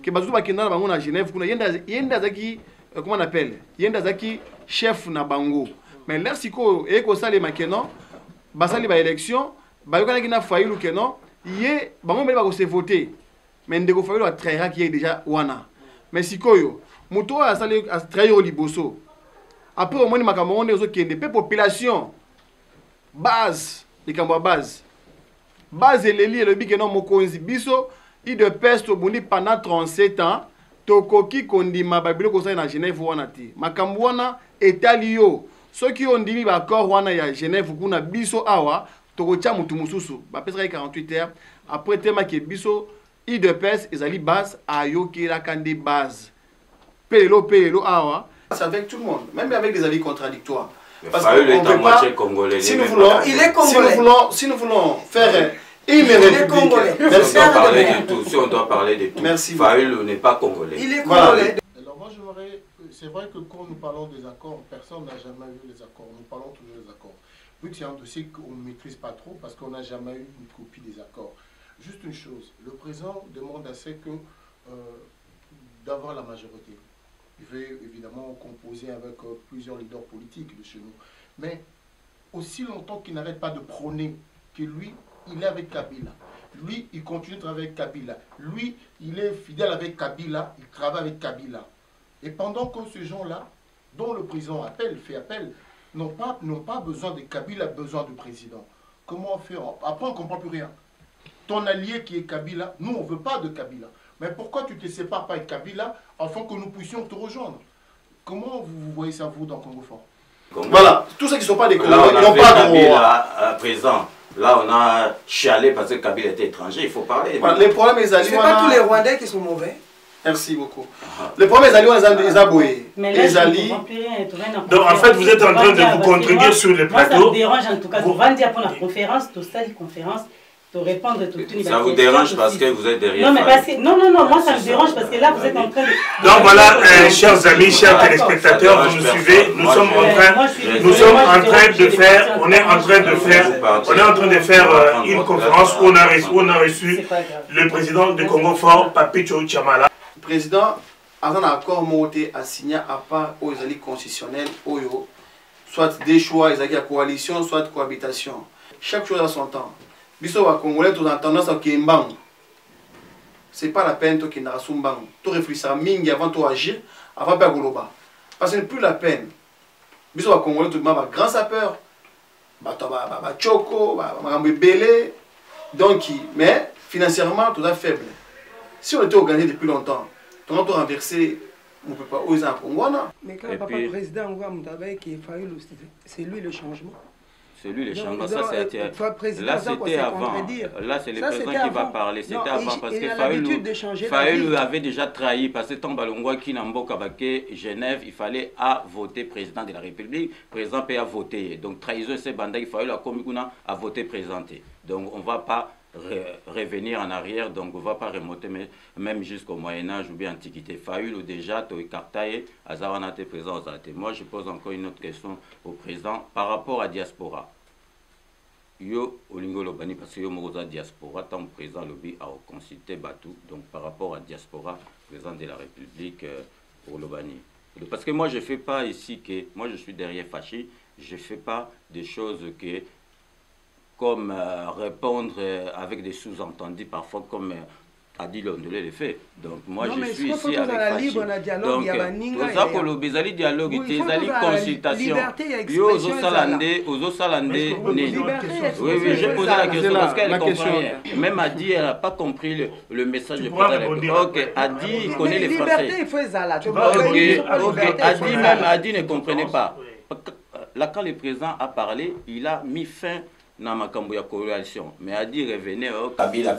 que bazutu bakenda na bango na Genève kuna yenda zaki comment on appelle yenda zaki chef na bango mais l'air siko e ko sale makeno basali ba élection ba yokana kina Fayulu keno ye bango mbele ba ko se voter mais ndeko Fayulu a trahira qui est déjà wana mais sikoyo muto a sale a trahir au liboso après au moins makambo on ezo kende pe population base likambo base eleli elobi keno mokonzi biso i de peste obundi pendant 37 ans tokoki kondima babilo kosala na Genève wana ti makambo wana etali yo soki ondimi ba accord wana ya Genève kuna biso awa tokotia mutu mususu ba pesaka 48 heures après tema ke biso i de peste ezali base ayoki la kande base pelo awa c'est avec tout le monde même avec des avis contradictoires parce que on peut pas congolais si nous voulons il est congolais si nous voulons faire il est congolais. Merci. On doit parler de tout. Si on doit parler de tout. Merci. Fayulu n'est pas congolais. Il est congolais. Alors moi j'aimerais, c'est vrai que quand nous parlons des accords, personne n'a jamais vu les accords. Nous parlons toujours des accords. Vu que c'est un dossier qu'on ne maîtrise pas trop parce qu'on n'a jamais eu une copie des accords. Juste une chose, le président demande assez que d'avoir la majorité. Il veut évidemment composer avec plusieurs leaders politiques de chez nous. Mais aussi longtemps qu'il n'arrête pas de prôner que lui, il est avec Kabila. Lui, il continue de travailler avec Kabila. Lui, il est fidèle avec Kabila. Il travaille avec Kabila. Et pendant que ces gens-là, dont le président fait appel, n'ont pas besoin de Kabila, besoin du président. Comment faire? Après, on ne comprend plus rien. Ton allié qui est Kabila, nous, on ne veut pas de Kabila. Mais pourquoi tu ne te sépares pas avec Kabila afin que nous puissions te rejoindre? Comment vous voyez ça, vous, dans Congo Fort? Voilà, tous ceux qui ne sont pas des Congolais, ils n'ont pas de Kabila présent. Là, on a chialé parce que Kabila était étranger, il faut parler. Voilà, les problèmes, ils allaient. Ce n'est pas tous les Rwandais qui sont mauvais. Merci beaucoup. Les problèmes, ils allaient, ils aboué. Les alliés. Donc, en fait, vous êtes en train de vous contredire sur les plateaux. Moi, ça me dérange en tout cas. Vous vendez pour la conférence, tout ça, les conférences. Répondre tout ça vous dérange parce que vous êtes derrière. Non, mais parce que, non, moi ça me dérange parce que là vous êtes en train de. Donc voilà, chers amis, chers téléspectateurs, vous nous suivez, nous sommes en train de faire une conférence où on a reçu le président de Congo Fort, Papicho Chamala. Le président a un accord monté à signer à part aux alliés constitutionnels, soit des choix, ils la coalition, soit cohabitation. Chaque chose à son temps. Biso wa Congolais, tout en tendance à Kimbang. C'est pas la peine que n'a sumbang. Tu réfléchis mingi avant de agir, avant de goloba. Parce que ce n'est plus la peine. Biso wa Congolais, tout le monde grand sapeur, choko, belé. Donc, mais financièrement, tout est faible. Si on était organisé depuis longtemps, on a renversé, on ne peut pas oser en Congo. Mais quand le papa président c'est lui le changement. C'est lui le changement, ça c'est là c'était avant, là c'est le président qui va parler, c'était avant parce que Fayulu avait déjà trahi parce que tant Balongwa qui n'a pas Genève, il fallait voter président de la République, président peut voter, donc trahison c'est banda il fallait la commune à voter présenté, donc on ne va pas revenir en arrière, donc on ne va pas remonter même jusqu'au Moyen-Âge ou bien Antiquité. Fayulu déjà, tu écarté, Azawana te présent. Moi je pose encore une autre question au président par rapport à diaspora. Yo Olingo Lobani, parce que yo Moza diaspora, tant président lobby a consulté Batou, donc par rapport à diaspora, président de la République pour Lobani. Parce que moi je ne fais pas ici que, moi je suis derrière Fachi, je ne fais pas des choses que comme répondre avec des sous-entendus, parfois comme a dit l'Ondolé le fait. Donc moi je suis ici avec Fachi. Donc tout ça dialogue, consultation. Yo Ozo Salande. Oui, j'ai posé la question parce qu'elle comprend rien. Même Adi, elle n'a pas compris le message du président. Ok, Adi, il connaît les Français. Ok, Adi ne comprenait pas. Là, quand le président a parlé, il a mis fin dans ma coalition. Mais a dit revenez au Kabila.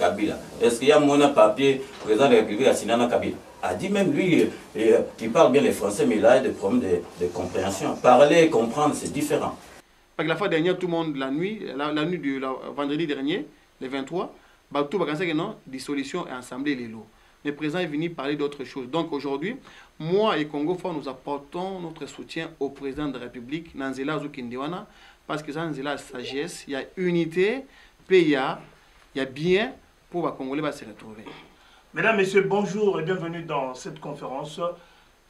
Est-ce qu'il y a mon papier, président de la République à signer dans Kabila? A dit même lui, il parle bien les Français, mais il a des problèmes de compréhension. Parler et comprendre, c'est différent. Parce que la fois dernière, tout le monde, la nuit du vendredi dernier, le 23, tout va penser que non, dissolution et assemblée les lots. Le président est venu parler d'autre chose. Donc aujourd'hui, moi et Congo Fort, nous apportons notre soutien au président de la République, Nanzela Zukindiwana, parce que ça, c'est la sagesse, il y a unité, puis il y a bien pour les Congolais se retrouver. Mesdames, Messieurs, bonjour et bienvenue dans cette conférence.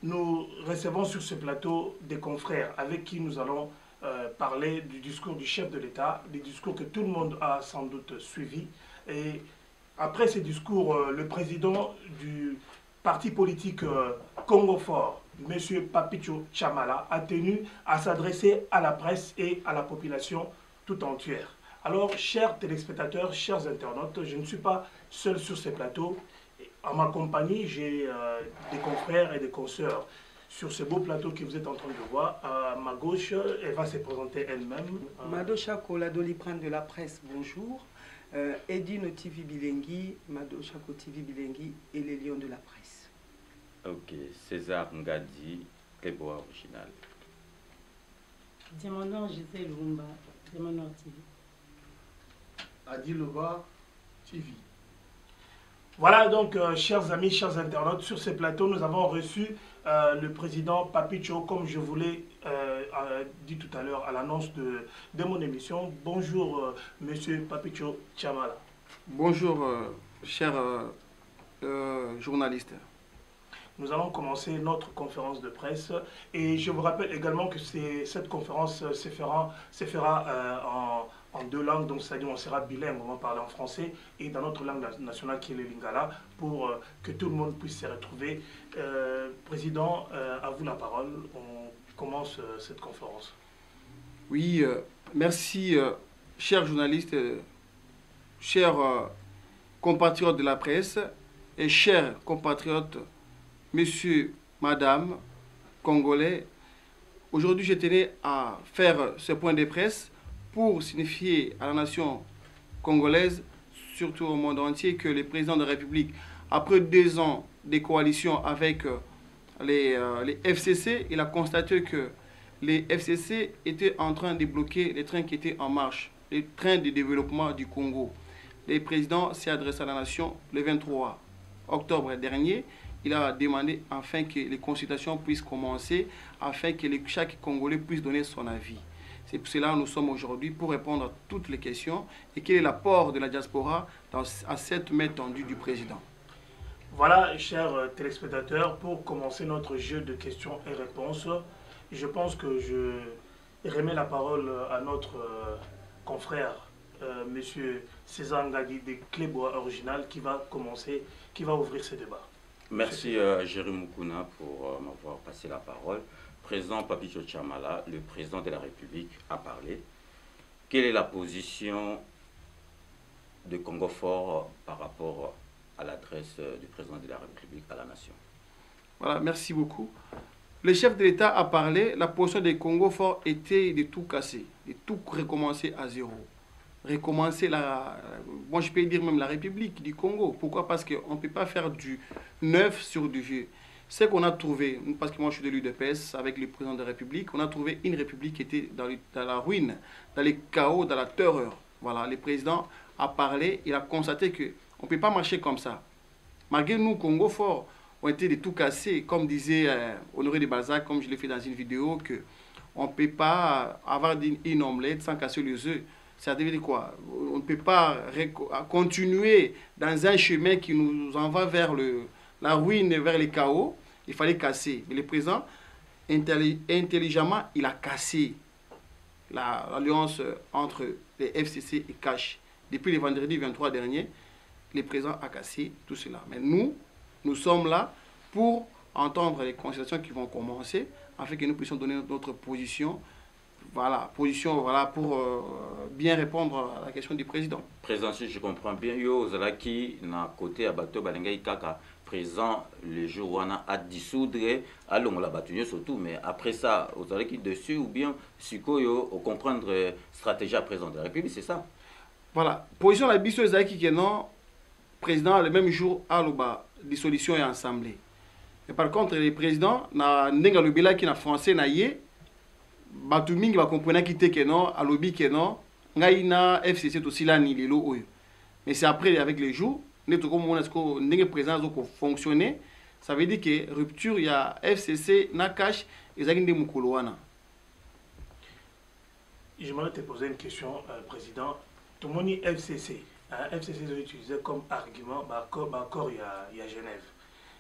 Nous recevons sur ce plateau des confrères avec qui nous allons parler du discours du chef de l'État, des discours que tout le monde a sans doute suivi. Et après ce discours, le président du parti politique Congo Fort, M. Papicho Chamala, a tenu à s'adresser à la presse et à la population tout entière. Alors, chers téléspectateurs, chers internautes, je ne suis pas seul sur ce plateau. À ma compagnie, j'ai des confrères et des consoeurs sur ce beau plateau que vous êtes en train de voir. À ma gauche, elle va se présenter elle-même. Mado Chako, la Doliprane de la presse, bonjour. Edine TV Bilengi, Mado Chako TV Bilengi et les Lions de la presse. Ok, César Ngadi, Clébo original. Diamandon Gisèle Lumba, Diamandon TV. Adi Loba TV. Voilà donc, chers amis, chers internautes, sur ce plateau, nous avons reçu le président Papicho, comme je vous l'ai dit tout à l'heure à l'annonce de mon émission. Bonjour, monsieur Papicho Chamala. Bonjour, chers journalistes. Nous allons commencer notre conférence de presse et je vous rappelle également que cette conférence se fera en deux langues, donc c'est-à-dire on sera bilingue, on va parler en français et dans notre langue nationale qui est le lingala pour que tout le monde puisse se retrouver. Président, à vous la parole, on commence cette conférence. Oui, merci chers journalistes, chers compatriotes de la presse et chers compatriotes, Monsieur, Madame, Congolais. Aujourd'hui, je tenais à faire ce point de presse pour signifier à la nation congolaise, surtout au monde entier, que le président de la République, après 2 ans de coalition avec les FCC, il a constaté que les FCC étaient en train de bloquer les trains qui étaient en marche, les trains de développement du Congo. Le président s'est adressé à la nation le 23 octobre dernier. Il a demandé afin que les consultations puissent commencer, afin que chaque Congolais puisse donner son avis. C'est pour cela que nous sommes aujourd'hui pour répondre à toutes les questions et quel est l'apport de la diaspora à cette main tendue du président. Voilà, chers téléspectateurs, pour commencer notre jeu de questions et réponses, je pense que je remets la parole à notre confrère, monsieur César Ngadi de Clébo original, qui va commencer, qui va ouvrir ce débat. Merci Jérémy Moukouna pour m'avoir passé la parole. Président Papicho Chamala, le président de la République, a parlé. Quelle est la position de Congo Fort par rapport à l'adresse du président de la République à la nation? Voilà, merci beaucoup. Le chef de l'État a parlé. La position de Congo Fort était de tout casser, de tout recommencer à zéro. Recommencer moi je peux dire même la République du Congo. Pourquoi? Parce qu'on ne peut pas faire du neuf sur du vieux. Ce qu'on a trouvé, parce que moi je suis de l'UDPS avec le président de la République, on a trouvé une République qui était dans la ruine, dans le chaos, dans la terreur. Voilà, le président a parlé, il a constaté qu'on ne peut pas marcher comme ça. Malgré nous, Congo Fort, on était de tout casser, comme disait Honoré de Balzac, comme je l'ai fait dans une vidéo, qu'on ne peut pas avoir une omelette sans casser les œufs. Ça veut dire quoi? On ne peut pas continuer dans un chemin qui nous envoie vers la ruine, vers le chaos. Il fallait casser. Mais le président, intelligemment, il a cassé l'alliance entre les FCC et CACH. Depuis le vendredi 23 dernier, le président a cassé tout cela. Mais nous sommes là pour entendre les consultations qui vont commencer, afin que nous puissions donner notre position. Voilà, pour bien répondre à la question du président. Président, si je comprends bien, yo Zalaki na côté abato balengai kaka présent le jour où on a dissoudre allons la battu surtout, mais après ça aux Zalaki dessus ou bien sukoyo au comprendre stratégie à présent de la République, c'est ça? Voilà, position la biso Zalaki que non président le même jour à l'oba dissolution et assemblée. Et par contre le président na ndenga lobila qui na français na yé batu mingi ba comprendre ki te que non à lobby que non ngai na FCC to silani lelo oyo. Mais c'est après avec les jours neto comme on est que ndenge présence ko fonctionner, ça veut dire que rupture il y a FCC na cash ezakinde mukolo wana. J'aimerais te poser une question président. Tomoni FCC FCC ont utilisé comme argument l'accord il y a Genève.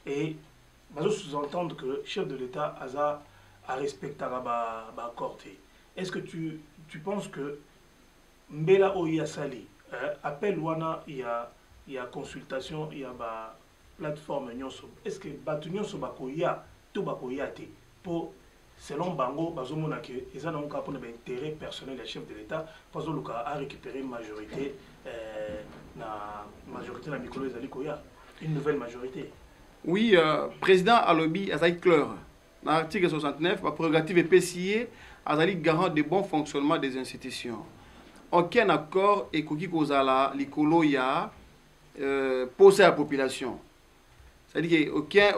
Et je sous-entendre que le chef de l'État a respecté l'accord. Est-ce que tu penses que Mbela Oya Sali, appel Wana, il y a consultation, il y a plateforme, est-ce que Batunyon Sobakoya, tout Bakoya, pour selon Bango, ils ont un intérêt personnel des chefs de l'État, parce qu'ils ont récupéré une majorité, la Mikolo Ezalikoya, une nouvelle majorité. Oui, président Alobi Azaï Cleur, dans l'article 69, la prérogative est PCA, Azali garant de bon fonctionnement des institutions. Aucun accord et Koki Kozala, Likolo ya posé à la population. C'est-à-dire qu'aucun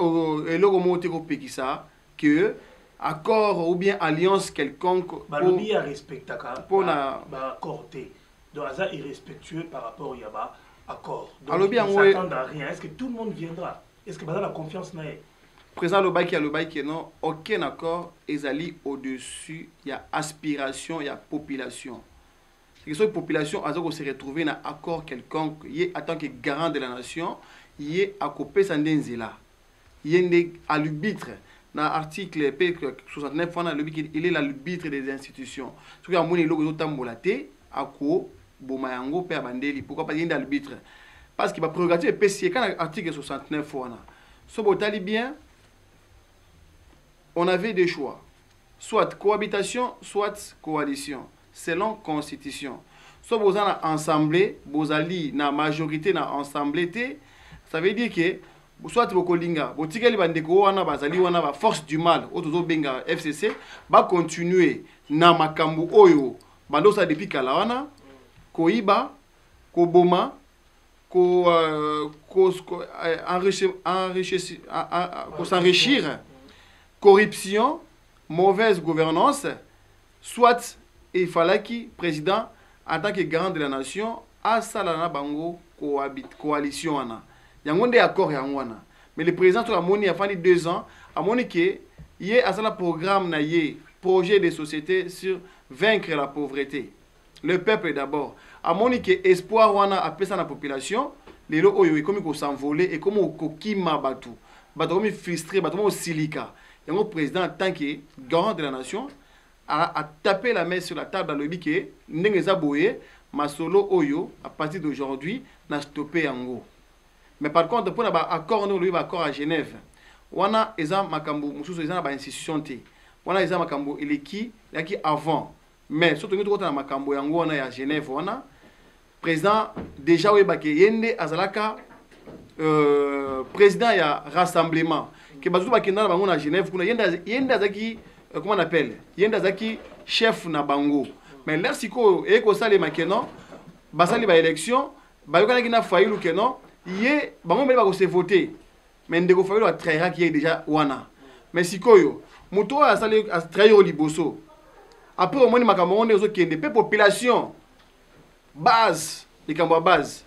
que accord ou bien alliance quelconque Balobi a respecté l'accord. Donc Aza est irrespectueux par rapport à Yaba accord. Donc ils ne s'attendent à rien. Est-ce que tout le monde viendra? Est-ce que Baza la confiance n'a pas? Président Lobaki non, aucun accord est au-dessus, il y a aspiration, il y a population. C'est que cette population a se retrouver dans un accord quelconque, il est en tant que garant de la nation, il est à couper sa denzela. Il est à l'arbitre. Dans l'article P69, il est l'arbitre des institutions. Ce qui a monné le tambolate, à quoi Bomayango Père Bandeli. Pourquoi pas il est l'arbitre? Parce qu'il va prérogative PCA quand l'article 69 ce botali bien, on avait des choix, soit cohabitation, soit coalition, selon la constitution. Soit vous avez ensemble, vous avez la majorité na ensemble, ça veut dire que soit vous kolinga, vous tigeli bandeko wana bazali wana ba force du mal, otozo benga FCC, ba continuer na makambu oyo, bandosa depuis kala wana, koiba, koboma, s'enrichir, corruption, mauvaise gouvernance, soit il fallait que le président, en tant que garant de la nation, a salana bango coalition. Il y a un accord. Mais le président, il a fait 2 ans, il a dit qu'il y a un programme, un projet de société sur vaincre la pauvreté. Le peuple d'abord. Il a dit que l'espoir a fait ça dans la population. Les gens ont s'envolé et comme ils ont battu. Ils ont frustré, ils ont silica. Et le président, en tant que garant de la nation, a tapé la main sur la table dans le dit que Nengezaboye, Masolo Oyo, à partir d'aujourd'hui, n'a stoppé Yango. Mais par contre, pour l'accord, nous avons accord à Genève. On a des institutions. On a des makambo qui avant. Mais surtout, nous avons makambo Yango à Genève. On a président déjà Yende Azalaka, président ya rassemblement. Que bazutu bakenda bango na Genève kuna yenda zaki comment on appelle yenda zaki chef na bango. Mais là siko eko sale makeno basali ba élection ba yokana kina failu keno yé bango mbele ba ko se voter. Mais ndeko failu a trahira qui est déjà wana. Mais sikoyo muto a sale a trahir liboso. Après au moins makambo on ezo kende pe population base likambo base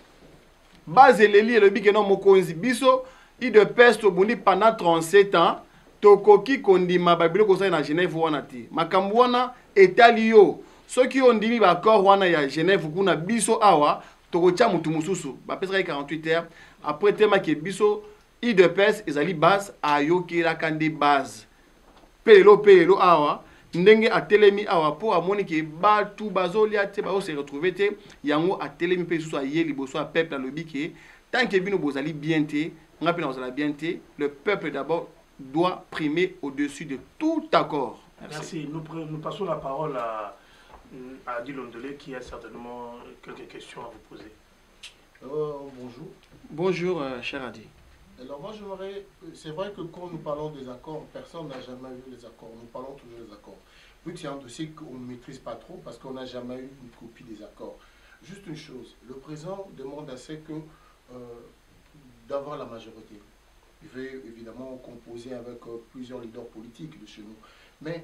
eleli elobi ke non mokonzi biso i de peste obundi pendant 37 ans tokoki kondima babilo kosala na Genève wana ti makambo wana etali yo soki ondimi ba accord wana ya Genève kuna biso awa tokotia mutu mususu bapesaka 48 heures après tema ke biso i de peste ezali base ayokela kande base pelelo awa ndenge atelemi awa po amoni ke batu bazolia te ba se retrouver te yango atelemi pe susu aye liboso a peuple alobi ke tant que bino bozali bien te ngapi na bozala bien te le peuple d'abord doit primer au-dessus de tout accord. Merci. Nous passons la parole à Dilondele qui a certainement quelques questions à vous poser. Bonjour. Bonjour cher Adi. Alors moi j'aimerais, c'est vrai que quand nous parlons des accords, personne n'a jamais vu les accords, nous parlons toujours des accords. Vu que c'est un dossier qu'on ne maîtrise pas trop parce qu'on n'a jamais eu une copie des accords. Juste une chose, le président demande assez que d'avoir la majorité. Il veut évidemment composer avec plusieurs leaders politiques de chez nous. Mais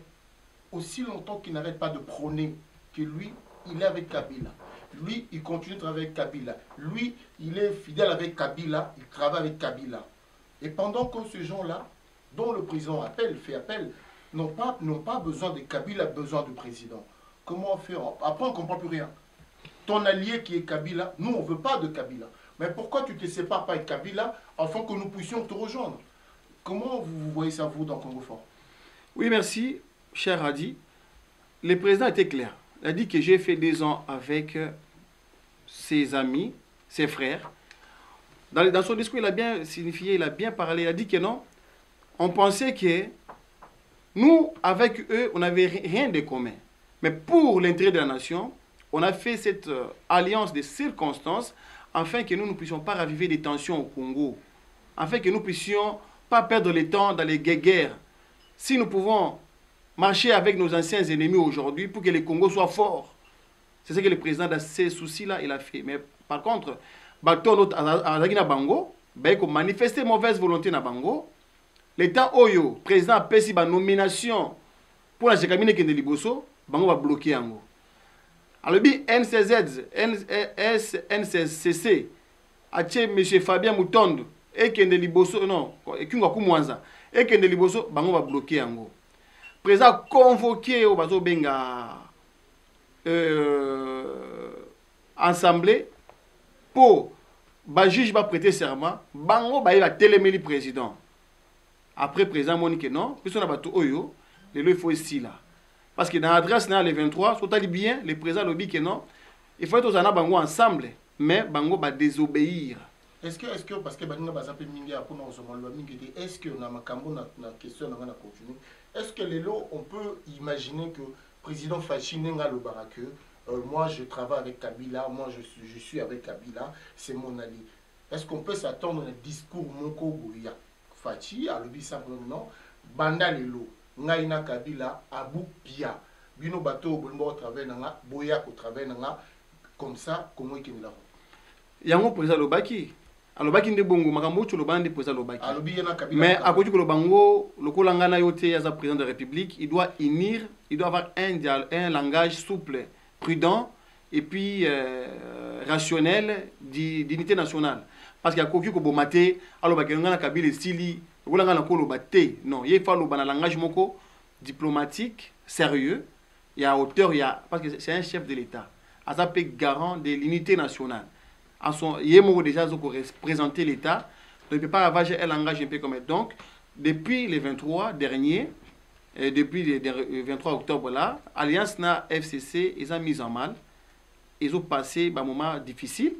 aussi longtemps qu'il n'arrête pas de prôner que lui, il est avec Kabila. Lui, il continue de travailler avec Kabila. Lui, il est fidèle avec Kabila, il travaille avec Kabila. Et pendant que ces gens-là, dont le président fait appel, n'ont pas besoin de Kabila, besoin du président. Comment faire? Après, on ne comprend plus rien. ton allié qui est Kabila, nous on ne veut pas de Kabila. Mais pourquoi tu ne te sépares pas avec Kabila afin que nous puissions te rejoindre? Comment vous voyez ça, vous, dans Congo Fort? Oui, merci, cher Hadi. Le président était clair. Il a dit que j'ai fait 2 ans avec ses amis, ses frères. Dans son discours, il a bien signifié, il a bien parlé. Il a dit que non, on pensait que nous, avec eux, on n'avait rien de commun. Mais pour l'intérêt de la nation, on a fait cette alliance de circonstances afin que nous ne puissions pas raviver des tensions au Congo, afin que nous ne puissions pas perdre le temps dans les guerres. Si nous pouvons marcher avec nos anciens ennemis aujourd'hui pour que le Congo soit fort, c'est ce que le président, dans ces soucis-là, il a fait. Mais par contre, bateau à Bango, il a manifesté mauvaise volonté na Bango. L'État Oyo, président a fait une nomination pour la Jekamine Kende Liboso, Bango va bloquer Ango. Alors, NCCC, a M. Fabien Moutondo, et Kende Liboso, non, et Kunga Kumwanza, et Kende Liboso, Bango va bloquer Ango. Président a convoqué au Bazo Benga assemblée pour le juge va prêter serment, Bango va téléméli le président. Après, président Monique, non, puisqu'on a battu Oyo, il faut ici là. Parce que dans l'adresse, le 23, si on bien, le président le dit que non, il faut être aux Bango ensemble, mais Bango va désobéir. Est-ce que, parce que Bango va s'appeler Mingia pour nous rejoindre, est-ce que dans ma question, on a continué, est-ce que les lots, on peut imaginer que le président Fachi Nenga le Barake, moi je travaille avec Kabila, moi je suis avec Kabila, c'est mon allié. Est-ce qu'on peut s'attendre à un discours Moko Bouya Fachi, à l'obi simplement, Banda Lelo, Ngaina Kabila, Abou Pia, Bino Bato, Bolmo au travers Nanga, Boya au travers Nanga, comme ça, comment est-ce qu'il l'a? Yango président Lobaki. Alobaki ndi bongo makambo tu lobandi président Lobaki. Mais à côté de Lobango, le Kolangana Yote, as président de la République, il doit unir, il doit avoir un langage souple, prudent et puis rationnel d'unité nationale. Parce qu'il y a Koki Kobomate, alors qu'il y a Kabila Stili, il y a non, il faut un langage moko diplomatique, sérieux, il y a hauteur, parce que c'est un chef de l'État. Asa peut garant de l'unité nationale. Il y a déjà représenté l'État, donc il ne peut pas avoir un langage un peu comme ça. Donc, depuis le 23 dernier, depuis le 23 octobre là, Alliance na FCC, ils ont mis en mal, ils ont passé un moment difficile.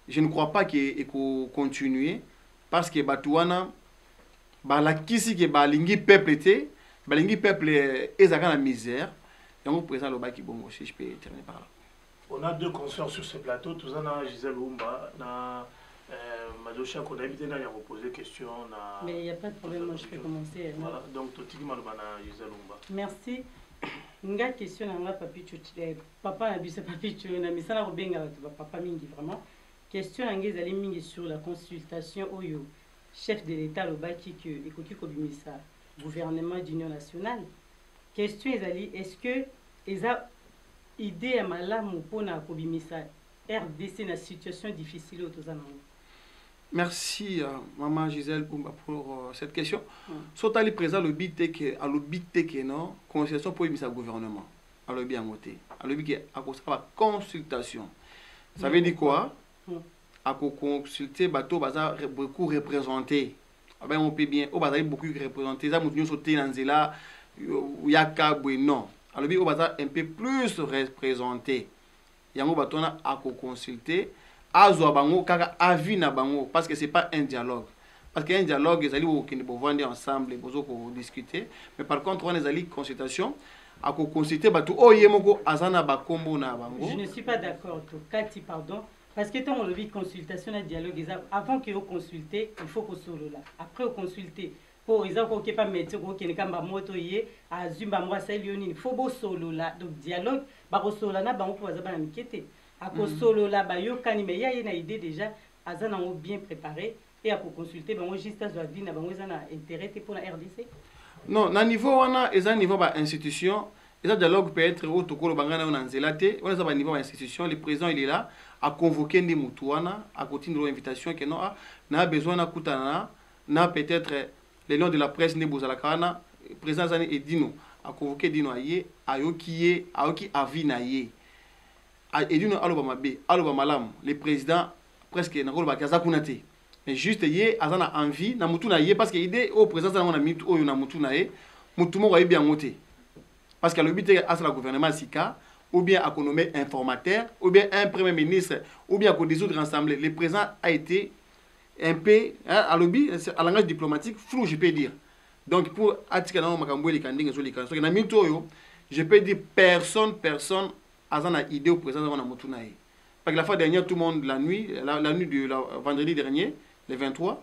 Je ne crois pas qu'il faut continuer parce que Batouana, la kisi que balingi peuple était, balingi peuple est dans la misère. Et on présente le baki bon aussi, je peux terminer par là. On a 2 concerts sur ce plateau, tout ça na Gisèle Oumba, na Madocha qu'on a invité à poser question. Mais il n'y a pas de problème, moi je peux commencer. Voilà, donc tout le monde na Gisèle Oumba. Merci. Une question na papi papa na bisa papi na misala robenga papa mingi vraiment. Question angezali mingi sur la consultation oyo chef de l'État lobaki que ekoki kobimisa gouvernement d'union nationale. Question ezali est-ce que eza idée ya malamu pona kobimisa RDC na situation difficile au tozana. Merci maman Gisèle pour cette question. Sotali présent le but que non consultation pour bimisa gouvernement. Alors bien noté. Alors bien à cause de la consultation. Ça veut dire quoi? À consulter bateau baza beaucoup représenté. Ben on peut bien au baza beaucoup représenté. Ça nous sauter dans zela yaka bueno. Alors bien au baza un peu plus représenté. Yango batona à consulter azo bango kaka avis na bango parce que c'est pas un dialogue. Parce qu'un dialogue ils allaient au Kinbo vendre ensemble bozo pour discuter. Mais par contre on les allait consultation à consulter bateau oh yemoko azana bakombo na bango. Je ne suis pas d'accord to Kati pardon. Parce que tant on le vit consultation et dialogue, avant que vous consultez, il faut qu'on solo là. Après vous consulter, pour exemple, qu'on pas mettre qu'on ne kamba moto yé, à zumba moi ça il faut beau solo là. Donc dialogue, bah solo là, bah on peut avoir un inquiété. À cause solo là, bah yo kani mais y a une idée déjà, à zana on bien préparé et à consulter, bah moi juste à zoa vie, bah moi zana intérêt pour la RDC. Non, na niveau on a, ils ont niveau bah institution. Le dialogue peut être au Tokolo Bangana ou Nanzelate. On est à niveau institution. Le président il est là à convoquer des moutouana, à continuer l'invitation que non a besoin de Koutana, n'a peut-être les noms de la presse ne bozalakana. Le président Zani et Dino à convoquer Dino Aye, Ayoki Avi Naye. et d'une alobama B, alobama lam, le président presque n'a pas kaza kunate. Mais juste yé azana envie na mutu na yé parce que idée au président na mona mitu o na mutu na yé mutu mo bien ngoté. Parce que le but est à la gouvernement sika ou bien à nommer informateur ou bien un premier ministre ou bien à dissoudre l'Assemblée. Le président a été un peu à lobby à langage diplomatique flou je peux dire. Donc pour atikana makambo les kandinga sur les canaux na mitu yo je peux dire personne azana idée au président na mutu na yé. Parce que la fois dernière, tout le monde, la nuit du vendredi dernier, le 23,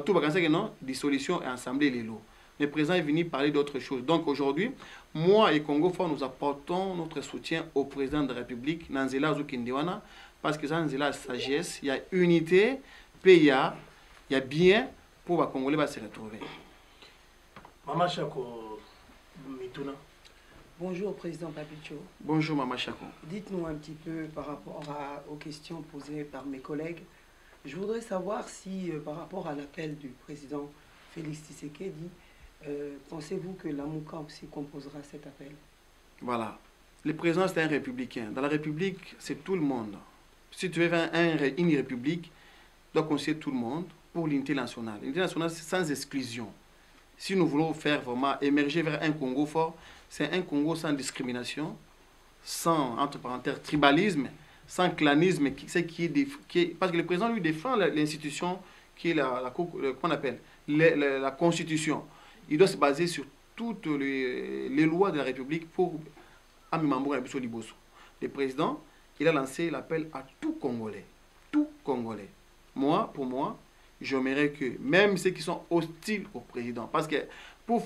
tout va que non, dissolution et assemblée les lots. Le président est venu parler d'autre chose. Donc aujourd'hui, moi et Congo Fort, nous apportons notre soutien au président de la République, Nanzela Zukindiwana, parce que Nanzela sagesse, il y a unité, puis il y a bien pour les Congolais se retrouver. Maman Chako Mituna. Bonjour, Président Papicho. Bonjour, Maman Chako. Dites-nous un petit peu par rapport aux questions posées par mes collègues. Je voudrais savoir si, par rapport à l'appel du président Félix Tshisekedi, pensez-vous que la Mouka aussi composera cet appel? Voilà. Le président, c'est un républicain. Dans la République, c'est tout le monde. Si tu veux une république, tu dois conseiller tout le monde pour l'unité nationale. L'unité nationale, c'est sans exclusion. Si nous voulons faire vraiment émerger vers un Congo fort, c'est un Congo sans discrimination, sans, entre parenthèses, tribalisme, sans clanisme, parce que le président lui défend l'institution qui est qu'on appelle la Constitution. Il doit se baser sur toutes les lois de la République pour Amimambo et Liboso. Le président, il a lancé l'appel à tout Congolais. Tout Congolais. Pour moi, j'aimerais que même ceux qui sont hostiles au président, parce que pour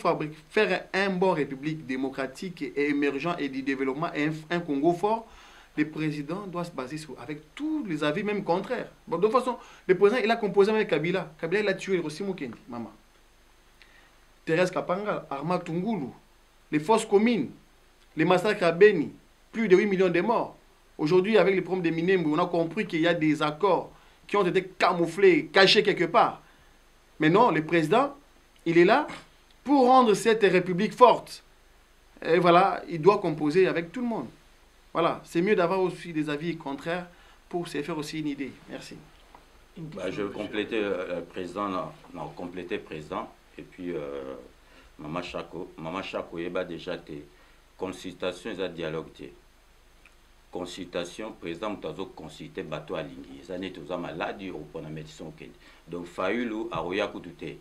faire un bon république démocratique et émergent et du développement, un Congo fort, le président doit se baser avec tous les avis, même contraires. Bon, de toute façon, le président, il a composé avec Kabila. Kabila, il a tué Rossi Mukendi, maman. Thérèse Kapanga, Arma Tungulu, les fausses communes, les massacres à Beni, plus de 8 millions de morts. Aujourd'hui, avec les problèmes des Minembou, on a compris qu'il y a des accords qui ont été camouflés, cachés quelque part. Mais non, le président, il est là pour rendre cette république forte. Et voilà, il doit composer avec tout le monde. Voilà, c'est mieux d'avoir aussi des avis contraires pour se faire aussi une idée. Merci. Je vais compléter le président, non, compléter président. Et puis, Maman Chako, il y a déjà des consultations et des dialogues. Consultation, président, nous avons consulté bateau à Lingui. Ça n'est pas maladie pour la médecine. Donc, Fayoulou, Aroya Koutoute.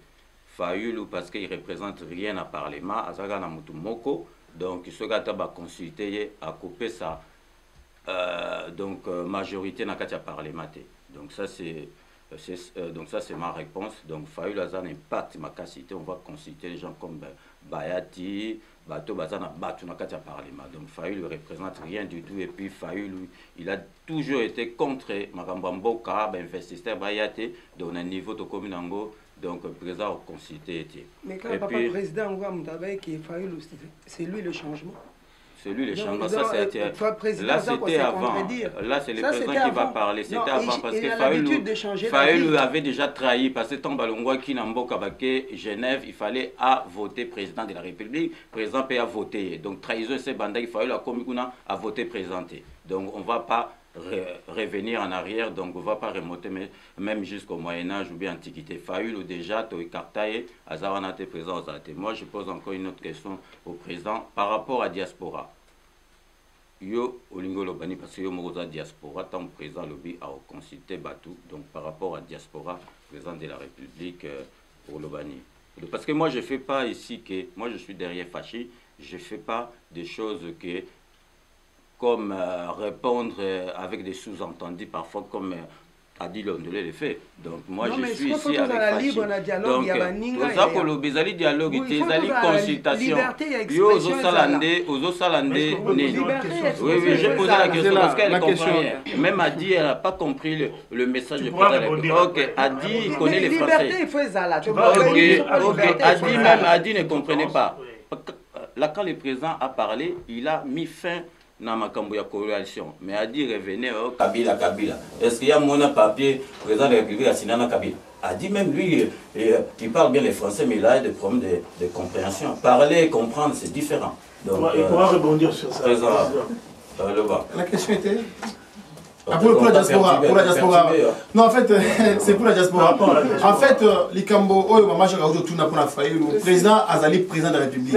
Fayoulou, parce qu'il ne représente rien à Parlement, Azaga Namutu Moko. Donc, il se gâte à consulter, à couper sa majorité dans le Parlement. Donc, ça, c'est ma réponse. Donc, Fayoulou a un impact, ma capacité. On va consulter les gens comme Bayati, Bato Bazana Batou Nakata Parlement. Donc Fayoulou ne représente rien du tout. Et puis Fayoulou, il a toujours été contre Makambamboka, investisseur Bayate, donc un niveau de Kominango, donc le président a consulté. Mais quand le président Ouga Moutabaye qui est Fayoulou, c'est lui le changement. C'est lui le changement. Ça, là, c'était avant. Là, c'est le président qui va parler. C'était avant parce que Fayoulou avait déjà trahi. Parce que tant Balongwa qui n'a pas Genève, il fallait voter président de la République. Le président peut voter. Donc, trahison, c'est Banda, il fallait la Comicuna à voter présenté. Donc, on ne va pas revenir en arrière. Donc, on ne va pas remonter même jusqu'au Moyen-Âge ou bien Antiquité. Fayoulou déjà, Toïkartaye, Azawanate président. Moi, je pose encore une autre question au président par rapport à diaspora. Yo Olingo Lobani parce que yo moza diaspora tant président lobby a consulté Batou donc par rapport à diaspora président de la République pour Lobani parce que moi je fais pas ici que moi je suis derrière Fachi je fais pas des choses que comme répondre avec des sous-entendus parfois comme a dit l'ondolé les faits. Donc moi je suis ici avec Fachi. Donc ça pour le bizali dialogue et bizali consultation. Yo aux salandé né. Oui oui, j'ai posé la question parce qu'elle comprend rien. Même Adi elle n'a pas compris le message de président. OK, Adi il connaît les Français. OK, Adi ne comprenait pas. Là quand le président a parlé, il a mis fin dans ma coalition. Mais a dit revenez au Kabila. Est-ce qu'il y a mon papier président de la République à Sinana Kabila? A dit même lui, il parle bien les Français, mais il a des problèmes de compréhension. Parler et comprendre, c'est différent. Donc, il pourra rebondir sur ça. Président, la question était Pour la diaspora. Non, en fait, c'est pour la diaspora. En fait, l'Ikambo, le président Azali, président de la République.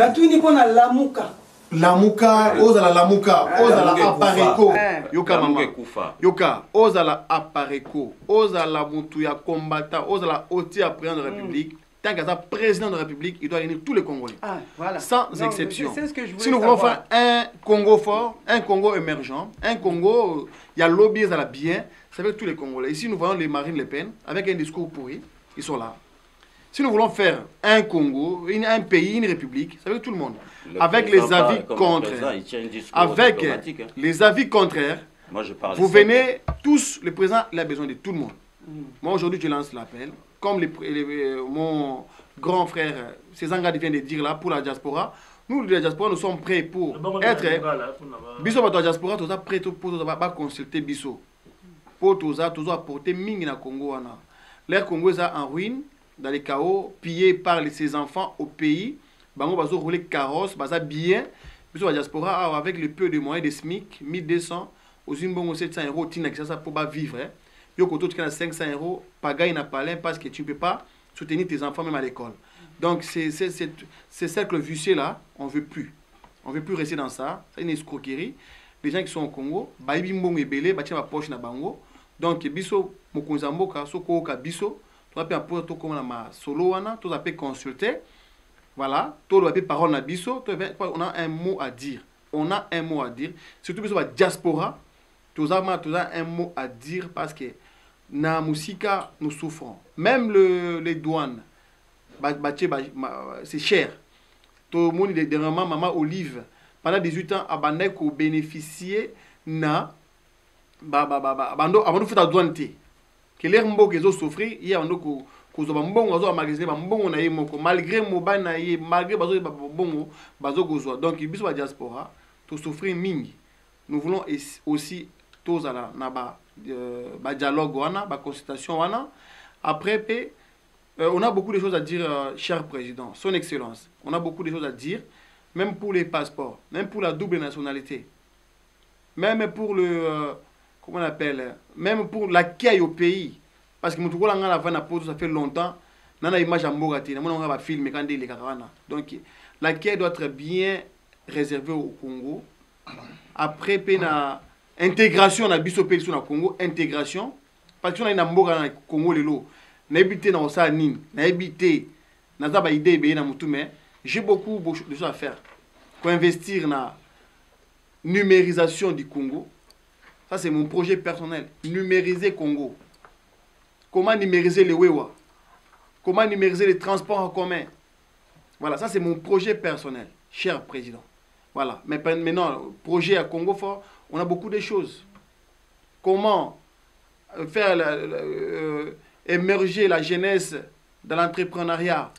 Lamuka, ozala lamuka, ozala apareko. Yoka, ozala apareko, ozala mutuya combattant, ozala otia président de la République. Tant qu'il y a président de la République, il doit réunir tous les Congolais. Voilà. Sans exception. C'est ce que je voulais si nous voulons faire un Congo fort, un Congo émergent, un Congo, il y a lobby, ça va bien, c'est avec tous les Congolais. Ici, nous voyons les Marine Le Pen, avec un discours pourri, ils sont là. Si nous voulons faire un Congo, un pays, une république, c'est avec tout le monde. Avec les avis contraires. Avec les avis contraires, vous venez tous, le président, il a besoin de tout le monde. Moi, aujourd'hui, je lance l'appel. Comme mon grand frère César vient de dire là, pour la diaspora, nous, la diaspora, nous sommes prêts pour être... Biso, la diaspora, nous sommes prêts pour consulter Biso. Pour nous apporter Ming na Congo. L'air Congo est en ruine, dans les chaos, pillé par ses enfants au pays. Bango bazo rouler carrosse, baza bien. Biso, la diaspora, avec le peu de moyens de SMIC, 1200, aux 700 euros, ça pour vivre. Yo koto tu as 500 euros, pagaille n'a pas parce que tu ne peux pas soutenir tes enfants même à l'école. Donc c'est cercle vicieux là, on ne veut plus. On ne veut plus rester dans ça. C'est une escroquerie. Les gens qui sont au Congo, baïbi mbongo ebele, batia ma poche na bango. Donc biso mokonzamboka soko ka biso, tu vas pour to comme ma solo wana, tu vas consulter. Voilà, tu vas parole na biso, on a un mot à dire. On a un mot à dire, surtout biso la diaspora. Tu as un mot à dire parce que na musika nous souffrons. Même les douanes, c'est cher. Tout le monde est dernièrement maman Olive pendant 18 ans a bénéficié na abando fait la douane té. Que les mbo que zo souffrir, il y a ndoko ko zo mbongo zo magasin ba mbongo na yemoko malgré moba na ye malgré bazo ba bongo bazo gozo. Donc biso ba diaspora to souffrir mingi. Nous voulons aussi tous à la dialogue wana, ba consultation wana. Après on a beaucoup de choses à dire, cher président, son excellence. On a beaucoup de choses à dire, même pour les passeports, même pour la double nationalité, même pour le comment on appelle, même pour l'accueil au pays. Parce que Moutoukola nga la vana pose ça fait longtemps. Nana image à Mogati, na on va filmer quand il est caravana. Donc l'accueil doit être bien réservé au Congo. Après pena intégration na biso pays sur le Congo, intégration parce que on a une mboka na Congo lelo. Na habité na osa nini, na habité na za ba idée be na mutu mais j'ai beaucoup de choses à faire. Pour investir na numérisation du Congo. Ça c'est mon projet personnel, numériser Congo. Comment numériser les Wewa? Comment numériser les transports en commun? Voilà, ça c'est mon projet personnel, cher président. Voilà, mais maintenant, projet à Congo fort, on a beaucoup de choses. Comment faire émerger la jeunesse dans l'entrepreneuriat?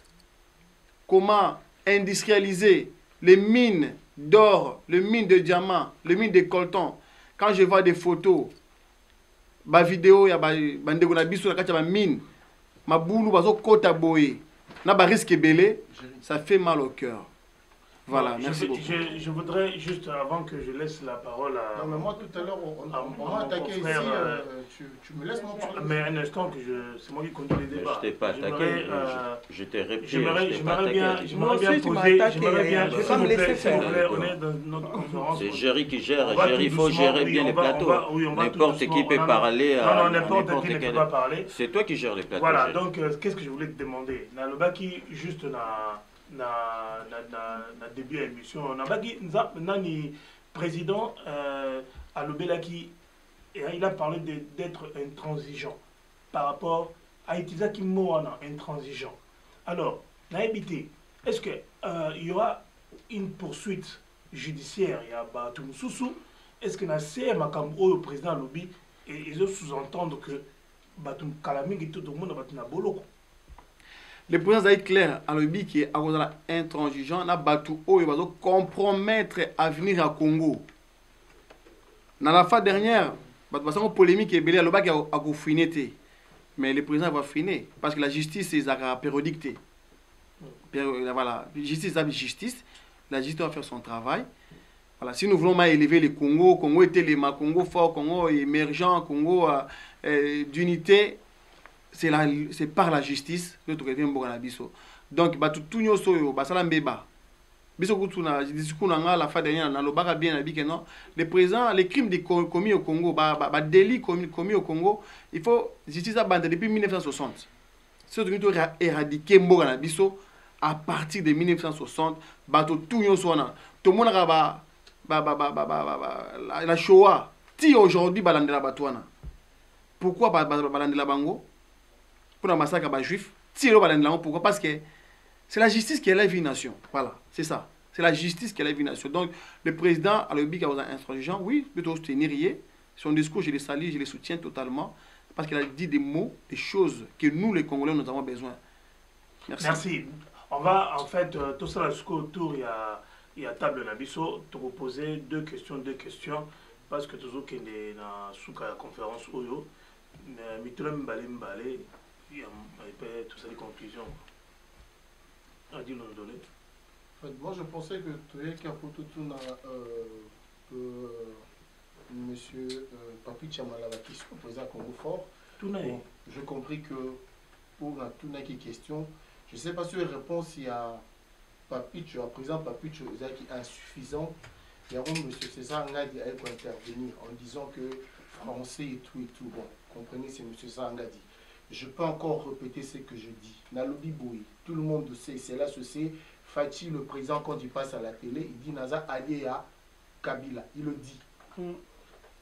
Comment industrialiser les mines d'or, les mines de diamants, les mines de coltan? Quand je vois des photos, ma vidéo, il y a ma mine, ma boulou, ma kota boé, na ba risque belé, ça fait mal au cœur. Voilà, merci beaucoup. Je voudrais juste, avant que je laisse la parole à... Non, mais moi, tout à l'heure, on m'a attaqué ici, tu me laisses mon parler. Mais un instant, c'est moi qui conduis les débats. Je t'ai pas attaqué, je t'ai répliqué. J'aimerais bien poser, s'il vous plaît, on est dans notre conférence. C'est Géry qui gère, il faut gérer bien les plateaux. N'importe qui peut parler. Non, n'importe qui ne peut pas parler. C'est toi qui gères les plateaux. Voilà, donc, qu'est-ce que je voulais te demander? Nalobaki, juste na début de l'émission, le président à l'Obelaki, il a parlé d'être intransigeant par rapport à utiliser qui mot intransigeant. Alors, est-ce qu'il y aura une poursuite judiciaire? Il y a Batum Soussou. Est-ce que le président Lobi et ils sous-entendent que Batum Kalaming et tout le monde va boloko? Le président est clair, à l'objet qui est intransigeant, na batu o va compromettre l'avenir à Congo. Dans la fois dernière, la polémique est belée à l'objet qui a fini, mais le président va finir parce que la justice est périodique. Voilà, justice, la justice va faire son travail. Voilà, si nous voulons élever le Congo, Congo était les Congo fort, Congo émergent, Congo d'unité, c'est par la justice que tu reviens au Biso. Donc, tout nous sommes la fois dernière, le président, les crimes commis au Congo, les délits commis au Congo, il faut justice depuis 1960. C'est ce que nous avons éradiqué Biso à partir de 1960. Tout nous sommes tout le monde la Shoah. Si aujourd'hui, balandela batouana. Pourquoi balandela bango? Pour un massacre à juif. Si pourquoi? Parce que c'est la justice qui élève une nation. Voilà, c'est ça. C'est la justice qui élève une nation. Donc, le président a le but aux intransigeants, oui, plutôt soutenir. Son discours, je le salue, je le soutiens totalement. Parce qu'il a dit des mots, des choses que nous, les Congolais, nous avons besoin. Merci. Merci. On va, en fait, tout ça, autour, il y a table Nabiso, te poser deux questions. Parce que toujours qu'il est dans la conférence, mais tout il y a toutes ces conclusions. Moi, je pensais que tu avais qu'un peu tout monsieur Papi Tchamala, la question, président Congo fort. Bon, j'ai compris que pour la toute question, je ne sais pas si la réponse il y a Papi, président Papi est insuffisant. Il y a monsieur César Ngadi qui a intervenir en disant que français et tout. Bon, comprenez, c'est monsieur César Ngadi. Je peux encore répéter ce que je dis. Nalobi Boui, tout le monde sait, c'est là ce c'est. Fachi, le président, quand il passe à la télé, il dit Naza allié à Kabila. Il le dit.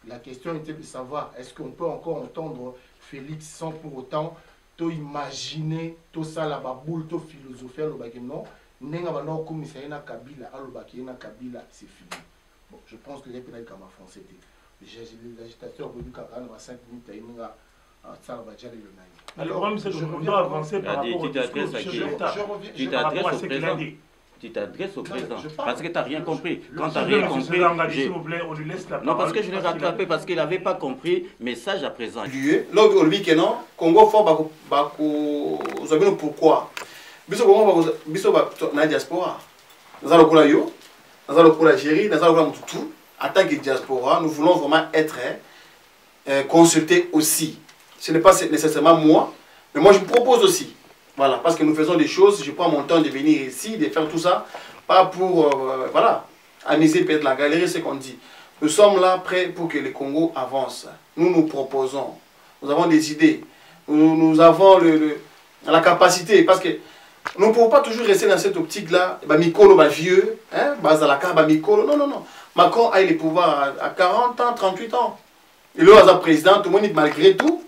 La question était de savoir, est-ce qu'on peut encore entendre Félix sans pour autant imaginer tout ça, la baboule, tout philosophie, non? Nenga bano commissaire na Kabila, alobaki na Kabila, c'est fini. Bon, je pense que j'ai peut-être comme en français. L'agitateur venu quand même à 5 minutes, il y a alors, on doit avancer par rapport au discours. Tu t'adresses au président. Tu t'adresses au président. Parce que tu n'as rien compris. Quand tu n'as rien compris, s'il vous plaît, on lui laisse la parole. Non, parce que je l'ai rattrapé, parce qu'il n'avait pas compris. Message à présent. L'autre, on lui dit que non, Congo fort, vous savez pourquoi? Biso na diaspora. Nous allons pour la yo, nous allons pour l'Algérie, nous allons pour tout. En tant que diaspora, nous voulons vraiment être consultés aussi. Ce n'est pas nécessairement moi, mais moi je me propose aussi. Voilà, parce que nous faisons des choses, je prends mon temps de venir ici, de faire tout ça, pas pour, voilà, amuser peut-être la galerie, c'est ce qu'on dit. Nous sommes là prêts pour que le Congo avance. Nous nous proposons, nous avons des idées, nous avons la capacité, parce que nous ne pouvons pas toujours rester dans cette optique-là, Mikolo, vieux, Bazalaka, Mikolo, non. Macron a eu le pouvoir à 40 ans, 38 ans. Il est le président, tout le monde dit malgré tout.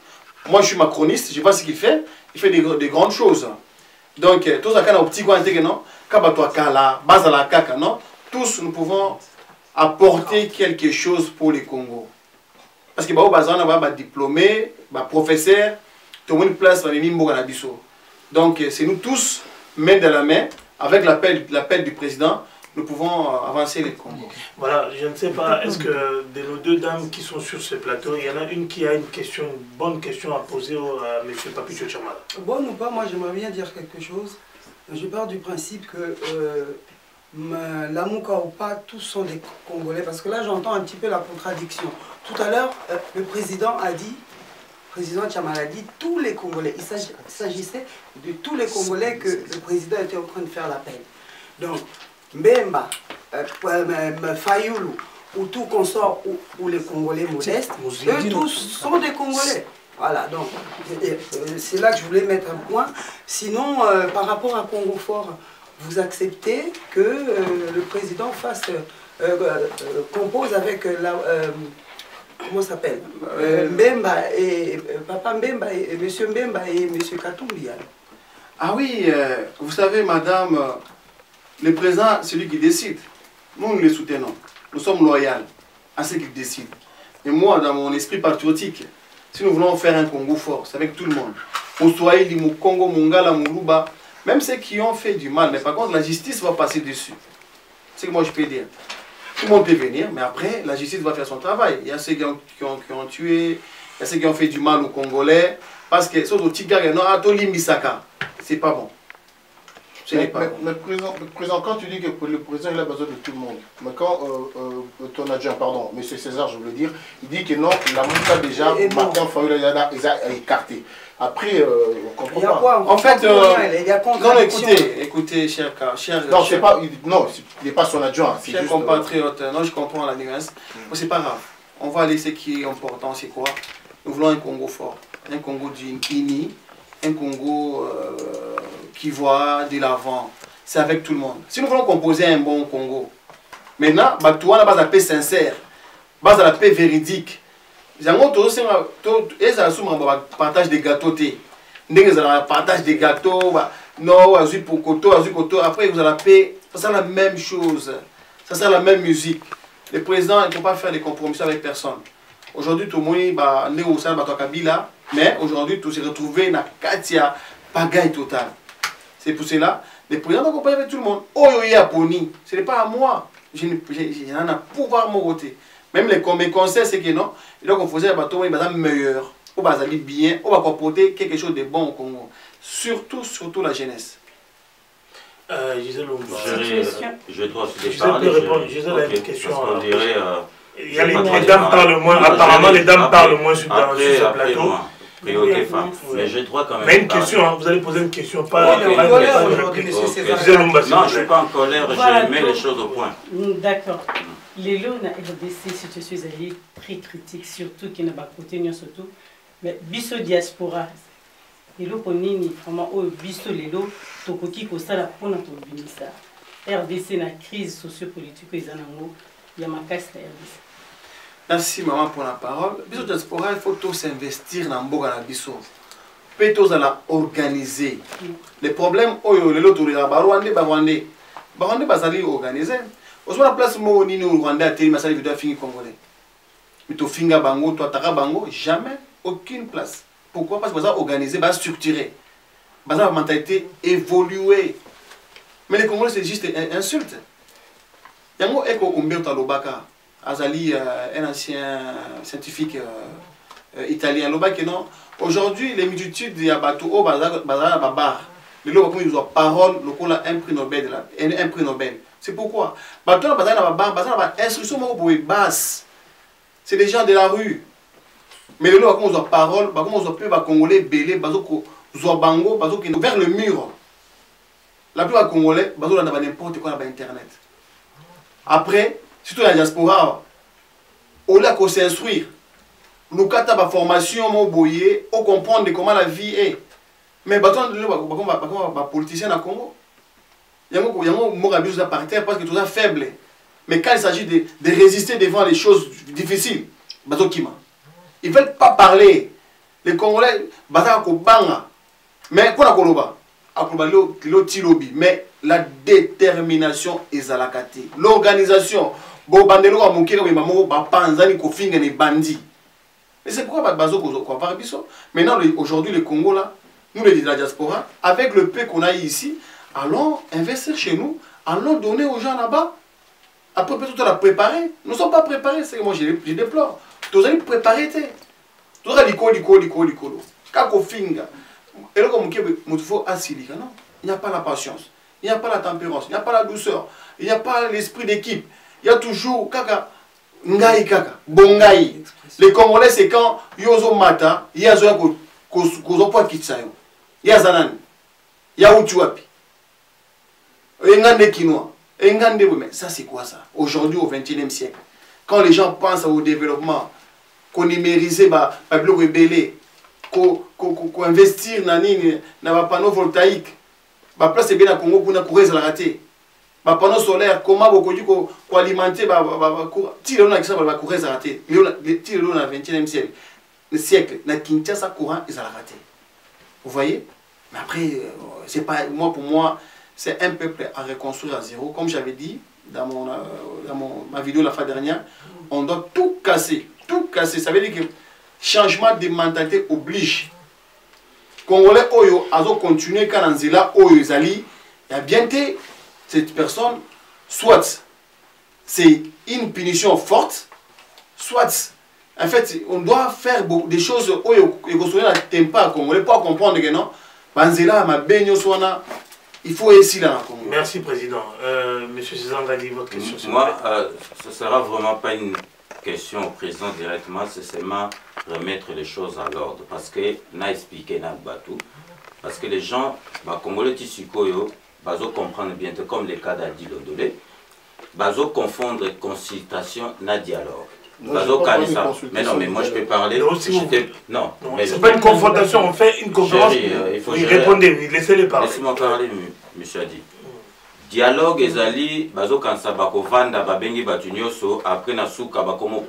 Moi, je suis macroniste, je vois ce qu'il fait. Il fait des grandes choses. Donc, tout ça, tous nous pouvons apporter quelque chose pour le Congo. Parce que on a des diplômés, des professeurs, tout le monde place dans les Mimbo. Donc, c'est nous tous, main dans la main, avec l'appel du président, nous pouvons avancer le Congo. Voilà, je ne sais pas, est-ce que de nos deux dames qui sont sur ce plateau, il y en a une qui a une bonne question à poser à M. Papi Tchamala? Bonne ou pas, moi j'aimerais bien dire quelque chose. Je pars du principe que la Mouka ou pas, tous sont des Congolais, parce que là j'entends un petit peu la contradiction. Tout à l'heure, le président a dit, le président Tchamala a dit tous les Congolais. Il s'agissait de tous les Congolais que le président était en train de faire l'appel. Donc, Mbemba, Fayoulou, ou tout consort, ou les Congolais modestes, eux tous sont des Congolais. Voilà, donc c'est là que je voulais mettre un point. Sinon, par rapport à Congo Fort, vous acceptez que le président compose avec la... comment ça s'appelle Mbemba et Papa Mbemba et Monsieur Mbemba et Monsieur Katumbi. Ah oui, vous savez, madame... Le président, c'est lui qui décide. Nous, nous le soutenons. Nous sommes loyaux à ce qu'il décide. Et moi, dans mon esprit patriotique, si nous voulons faire un Congo fort, c'est avec tout le monde. Au Swahili, au Congo, Mongala, Moulouba, même ceux qui ont fait du mal, mais par contre, la justice va passer dessus. C'est ce que moi je peux dire. Tout le monde peut venir, mais après, la justice va faire son travail. Il y a ceux qui ont tué, il y a ceux qui ont fait du mal aux Congolais, parce que, sauf au Tigre, non, Atoli Misaka, c'est pas bon. Ce n'est pas bon. Mais président, quand tu dis que le président il a besoin de tout le monde, mais quand ton adjoint, pardon, M. César, je voulais dire, il dit que non, la Mouka déjà, Martin Fayoul a écarté. Après, on comprend pas. En fait, non, écoutez, cher. Non, il n'est pas son adjoint. Cher compatriote, non, je comprends la nuance. Mais c'est pas grave. On va aller ce qui est important, c'est quoi? Nous voulons un Congo fort, un Congo uni, un Congo qui voit de l'avant. C'est avec tout le monde. Si nous voulons composer un bon Congo, maintenant, tout le monde a la paix sincère, base à la paix véridique. Partage des gâteaux, partage des gâteaux, non, pour koto, après vous allez la paix, ça sera la même chose, ça sera la même musique. Le président, il ne peut pas faire des compromis avec personne. Aujourd'hui, tout le monde est au sein de Kabila, mais aujourd'hui, tout s'est retrouvé dans Katia, pagaille totale. C'est pour cela, le président doit accompagner avec tout le monde. Oh, Pony, ce n'est pas à moi. Je n'ai pas pouvoir me voter. Même mes conseils, c'est que non, il doit qu'on faisait un bateau meilleur, on va aller bien, on va apporter quelque chose de bon au Congo. Surtout la jeunesse. Je dois aussi parler. Gisèle a une question. On dirait... Les dames parlent moins, apparemment les dames parlent moins sur ce plateau. Priorité femme. Mais j'ai droit quand même. Mais une question, vous allez poser une question, pas. Non, je ne suis pas en colère, je mets les choses au point. D'accord. Les lots na RDC situation est très critique, surtout qui n'a pas côté surtout. Mais biso diaspora. Les lots ponini vraiment au biso les lots tokoki ko sala pona to binisa. RDC na crise sociopolitique izanango ya makasi na RDC. Merci maman pour la parole. Biso diaspora, il faut tous s'investir dans mboka na biso. Peut tous la organiser. Les problèmes oyo les lots to la Rwandais bazali organiser. Au la place où ni au Rwanda a télé masali vidéo fini congolais. Mais to finga bango, to ataka bango, jamais aucune place. Pourquoi? Parce que ça organisé, bah structuré. Bah ça mentalité évoluée. Mais les Congolais c'est juste une insulte. Yango eko Umberto Lobaka, azali un ancien scientifique italien Lobaka non. Aujourd'hui les multitudes ya bato au bazar babar. Les lois comme ils ont parole, le coup là un prix Nobel un prix Nobel. C'est pourquoi bateau bazar na babar, bazar na instruction moko pour basse. C'est des gens de la rue. Mais les lois comme ils ont parole, comme ils ont pu ba congolais belé bazoko zobango bazoko vers le mur. La plupart congolais bazoko na n'importe quoi na internet. Après, surtout la diaspora, au lieu de s'instruire, nous avons une formation, on comprend comment la vie est. Mais les politiciens au Congo, il y a un abus par terre parce que tout ça faible. Mais quand il s'agit de résister devant les choses difficiles, ils ne veulent pas parler. Les Congolais, mais pour la Koloba, mais la détermination est à la carte. L'organisation, et c'est pourquoi maintenant aujourd'hui le Congo là, nous les de la diaspora, avec le peu qu'on a ici, allons investir chez nous, allons donner aux gens là-bas. Après peut-être la préparer. Nous ne sommes pas préparés, c'est que moi je déplore. Tous allez préparer, tous allez licolo. Kako finga. Et là comme il faut asilica, non? Il n'y a pas la patience, il n'y a pas la tempérance, il n'y a pas la douceur, il n'y a pas l'esprit d'équipe. Il y a toujours kaka, ngai kaka, bongai. Les Congolais, c'est quand yozo mata, yazo kozopo kitsayo, yazanan, yaoutuapi, engande kinois, engande mais ça c'est quoi ça? Aujourd'hui au XXIe siècle, quand les gens pensent au développement, qu'on numérise ba bloc rebelle, qu'on investir dans panneaux voltaïques. La place est bien à Congo pour courir la rater. Les panneaux solaires, comment vous alimenter tire l'eau va courir la rater. Tire l'eau dans le 21e siècle. Dans Kinshasa, courant, ils ont raté. Vous voyez? Mais après, c'est pas moi pour moi, c'est un peuple à reconstruire à zéro. Comme j'avais dit dans ma vidéo la fois dernière, on doit tout casser. Tout casser. Ça veut dire que changement de mentalité oblige. Congolais oyo azo continuer quand on zela oyo zali y a bien que cette personne soit c'est une punition forte, soit en fait on doit faire des choses oyo et construire la tempa congolais pour comprendre que non banzela ma benyo sona il faut essayer là. Merci, Président. Monsieur César Ngadi, votre question. Moi, ce ne sera vraiment pas une question au Président directement, c'est seulement remettre les choses à l'ordre. Parce que, n'a expliqué, n'a battu. Parce que les gens, Congolais Tissikoyo, bazo comprendre bien, comme le cas d'Adi Lodolé, bazo confondre consultation na dialogue. Bazo Kanisa. Mais non, mais moi je peux parler. Non, c'est pas une confrontation, on fait une conférence. Il répondez, laissez-les parler. Laissez-moi parler, monsieur Adi. Dialogue ezali bazo kanisa bakovanda babengi batu nyonso après na suka bakomo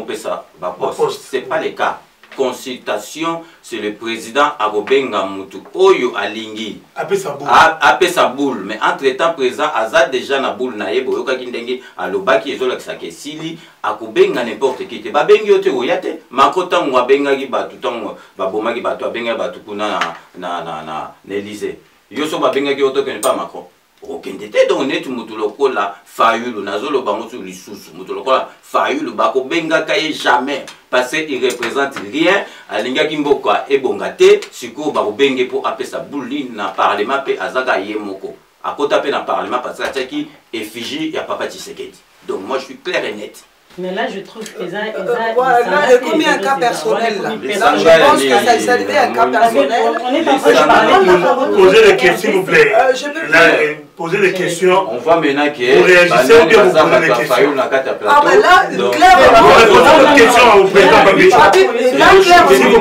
pesa baposte. C'est pas le cas. Consultation, c'est le président Agobenga Moutou Oyo Alingi apesa boule, mais entre temps président Azad déjà na boule na yebo yoka kindenge alobaki ezola kisake sili akobenga n'importe qui te babengi yote oyate makota ngwa benga ki batu tango baboma ki batu abenga batu kuna na Élysée yoso babenga ki yoto que ne pas Macron okendete donc netu mutu lokola Fayulu nazolo bamutu lisusu mutu lokola Fayulu bakobenga kaye jamais parce qu'il représente rien alinga kimboka ebongate siko bakobenge pour apesa bouli na parlement pe azaka yemoko akota pe na parlement parce que taki effigie ya papa Tshisekedi. Donc moi je suis clair et net. Mais là, je trouve que ça... combien de cas personnels là? Je pense que ça s'est un cas personnel. On est en train de parler... Posez des questions, s'il vous plaît. Posez des questions. On voit maintenant que... Vous réagissez ou bien vous posez des questions? Ah ben là, clairement... Vous posez des questions au président Papicho. S'il vous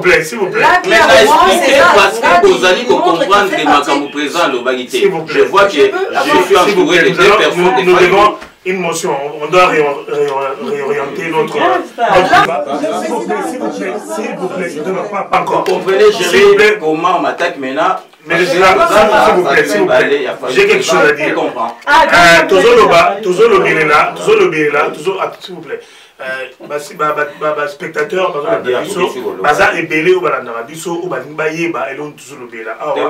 plaît, s'il vous plaît. Mais là, expliquez parce que vous allez comprendre que Makamu présent l'obagité. Je vois que je suis entouré de deux personnes. Nous devons... Une motion, on doit réorienter notre débat. S'il vous plaît, je ne donne pas encore. Vous comprenez, gérer comment on m'attaque maintenant. Mais s'il vous plaît, j'ai quelque chose à dire. Toujours s'il vous plaît. Spectateur,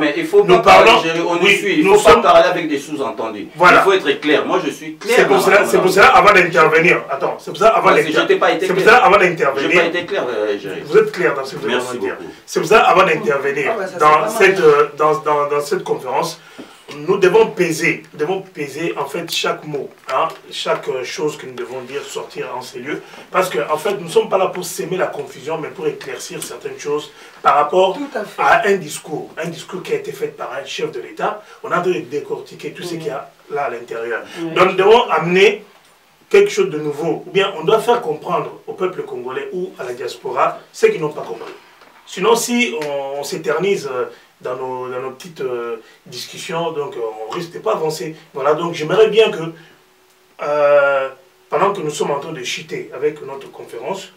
mais il faut pas parler, il faut pas parler avec des sous-entendus. Voilà. Il faut être clair. Moi je suis clair. C'est pour cela avant d'intervenir. Attends, c'est pour ça avant d'intervenir. Je n'ai pas été clair, Géry. Vous êtes clair dans ce que vous avez dire. C'est pour ça avant d'intervenir dans cette conférence. Nous devons peser en fait chaque mot, hein, chaque chose que nous devons dire, sortir en ces lieux, parce que en fait nous ne sommes pas là pour s'aimer la confusion, mais pour éclaircir certaines choses par rapport à un discours qui a été fait par un chef de l'État. On a de décortiquer tout ce qu'il y a là à l'intérieur. Donc nous devons amener quelque chose de nouveau, ou bien on doit faire comprendre au peuple congolais ou à la diaspora ceux qui n'ont pas compris. Sinon, si on s'éternise dans nos petites discussions, donc on risque de pas avancer. Voilà, donc j'aimerais bien que, pendant que nous sommes en train de chuter avec notre conférence,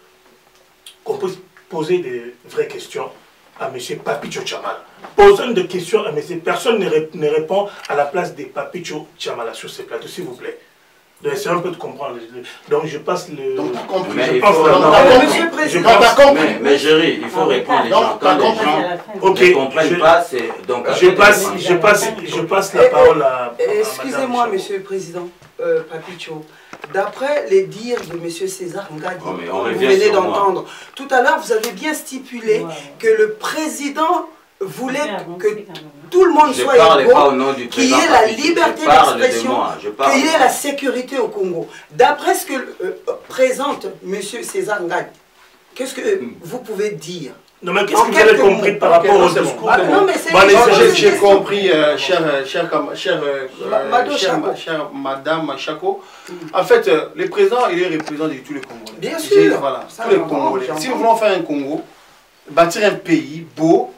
qu'on puisse poser des vraies questions à M. Papicho Tchamala. Posons des questions à M. Personne ne répond à la place de Papicho Tchamala sur ces plateaux, s'il vous plaît. Donc essayez un peu de comprendre. Donc je passe le... Donc t'as compris. Mais Géry, il faut répondre les gens. Quand les gens ne comprennent pas, c'est... Je passe la parole à... Excusez-moi, Monsieur le Président Papicho. D'après les dires de M. César Ngadi, vous venez d'entendre, tout à l'heure vous avez bien stipulé que le président voulait que tout le monde soit égaux, qu'il y ait la liberté d'expression, qu'il y ait la sécurité au Congo. D'après ce que présente M. César Ngadi, qu'est-ce que vous pouvez dire? Non, mais qu'est-ce que vous avez compris par rapport au discours? J'ai compris, chère Madame Chako. En fait, le président, il est représentant de tous les Congolais. Bien sûr. Voilà, tous les Congolais. Si nous voulons faire un Congo, bâtir un pays beau,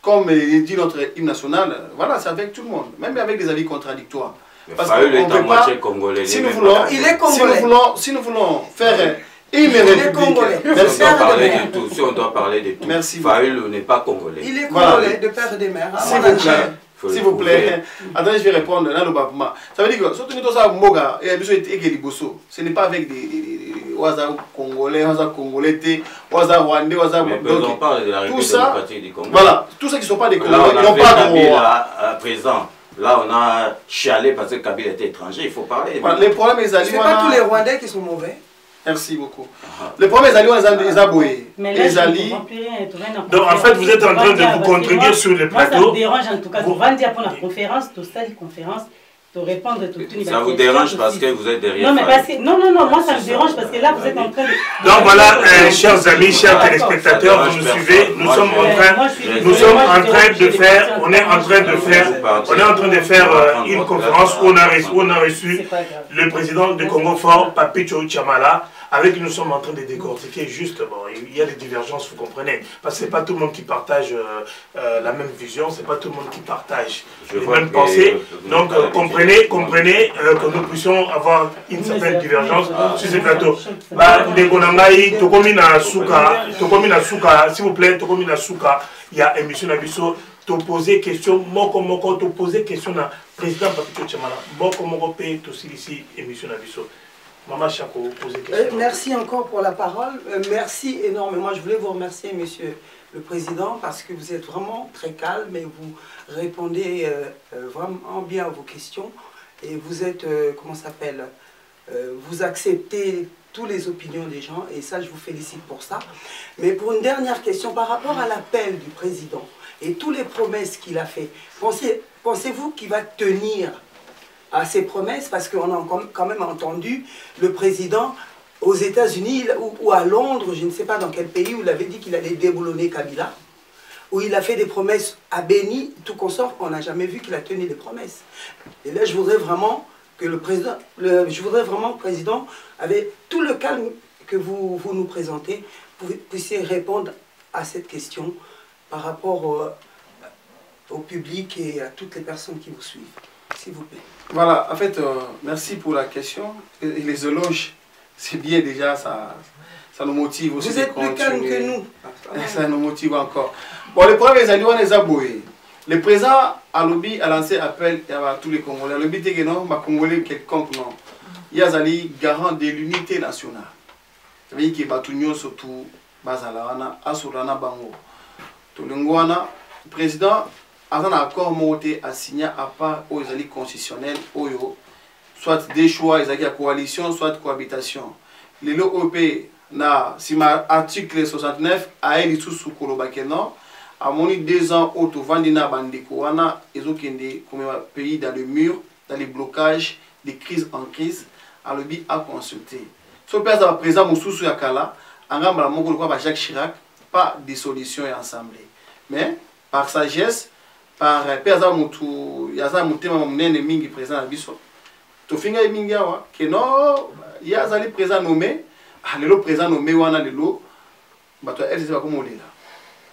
comme dit notre hymne national, voilà, c'est avec tout le monde, même avec des avis contradictoires. Parce qu'on ne peut pas, si nous voulons faire... Il est congolais. Merci. On doit parler de tout. Si on doit parler de tout. Merci. Fayulu n'est pas congolais. Il est congolais de père et de mère. S'il vous plaît. Attendez, je vais répondre. Ça veut dire que surtout nous sommes Moga et ce n'est pas avec des Waza congolais, Waza congolais, Waza rwandais, Waza on parle de la République démocratique du Congo. Voilà, tous ceux qui ne sont pas des Congolais, ils n'ont pas de droit. Présent. Là, on a chialé parce que Kabila était étranger. Il faut parler. Ce n'est pas tous les Rwandais qui sont mauvais. Merci beaucoup. Le premier Zali, on les a bouillés. Les Ali. Donc en fait, vous êtes en train de vous contribuer sur le plateau. Moi, ça me dérange en tout cas. Vous vendez pour la conférence, tout ça, les conférences. Répondre tout ça vous dérange parce que vous êtes derrière. Non, mais parce que, non, moi ça me dérange parce que là vous êtes en train de. Donc voilà, chers amis, chers téléspectateurs, vous nous suivez, nous sommes en train de faire une conférence où on a reçu le président de Congo Fort, Papicho Chamala. Avec nous sommes en train de décortiquer juste, bon, il y a des divergences, vous comprenez, parce que ce n'est pas tout le monde qui partage la même vision, ce n'est pas tout le monde qui partage les mêmes pensées. Donc comprenez que nous puissions avoir une certaine divergence sur ce plateau. S'il vous plaît, il y a émission Nabiso, te poser question, te poser question à président Papicho Chamala, moko ici émission Nabiso. Maman Chako, posez question. Merci encore pour la parole. Merci énormément. Je voulais vous remercier, monsieur le président, parce que vous êtes vraiment très calme et vous répondez vraiment bien à vos questions. Et vous êtes, comment ça s'appelle, vous acceptez toutes les opinions des gens et ça, je vous félicite pour ça. Mais pour une dernière question, par rapport à l'appel du président et toutes les promesses qu'il a fait, pensez-vous qu'il va tenir à ses promesses, parce qu'on a quand même entendu le président aux États-Unis ou à Londres, je ne sais pas dans quel pays, où il avait dit qu'il allait déboulonner Kabila, où il a fait des promesses à Béni, tout consort, on n'a jamais vu qu'il a tenu des promesses. Et là, je voudrais vraiment que le président, avec tout le calme que vous nous présentez, puissiez répondre à cette question par rapport au public et à toutes les personnes qui vous suivent. S'il vous plaît. Voilà, en fait, merci pour la question. Et les éloges, c'est bien déjà, ça nous motive aussi. Vous êtes plus calme que nous. Ça nous motive encore. Bon, le premier, les on les a boués. Le président a lancé appel à tous les Congolais. Le but est que non, les Congolais quelconque non. Il y a Zali garant de l'unité nationale. Ça veut dire qu'il y a tout surtout Bazalawana, Asurana Bango. Tout le monde, le président a un accord monté à signer à part aux alliés constitutionnels, soit des choix, ils ont coalition, soit cohabitation. Les l'OP, si ma article 69 a été sous Kolobakeno, à mon 2 ans, auto Vandina Bandikoana, ils ont comme pays dans le mur, dans les blocages, des crises en crise, à l'objet à consulter. Ce président Moussou Yakala, en Gambala Mongol Jacques Chirac, pas de solution et assemblée. Mais par sagesse, par pesa mutu yaza mutema munene mingi président na biso to finga mingi awa que non yaza li président nommé lelo président nommé wana lelo bato FCC ba komolela.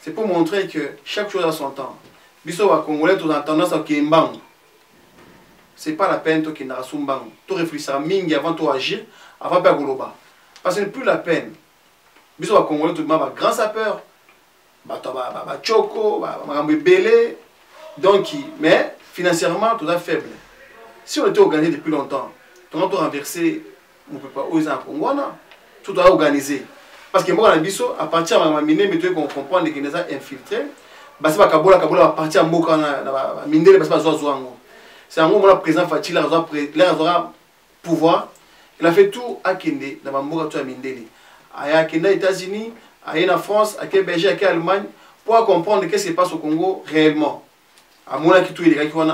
C'est pour montrer que chaque chose a son temps. Biso wa congolais tout en tendance à kimbango. C'est pas la peine to kinara sumbango. To réfléchir mingi avant to agir, avant pas goloba. Parce que ce n'est plus la peine. Biso wa congolais tout ma grand sapeur. Bato ba choko, ba belé. Donc, mais financièrement, tout est faible. Si on était organisé depuis longtemps, on a renversé, on ne peut pas oser en Congo, tout doit organiser. Parce que moi, à partir de ma mine, mais qu'on comprend que nous avons infiltré, c'est pas Kabola va partir en Moka, mine, c'est pas Zoango. C'est en gros, le président Fatih, il a pouvoir, il a fait tout à Kende, dans ma Moka, tout à Mindeli. À Kende, aux États-Unis, à France, à Belgique, à Allemagne, pour comprendre ce qui se passe au Congo réellement. À mon avis,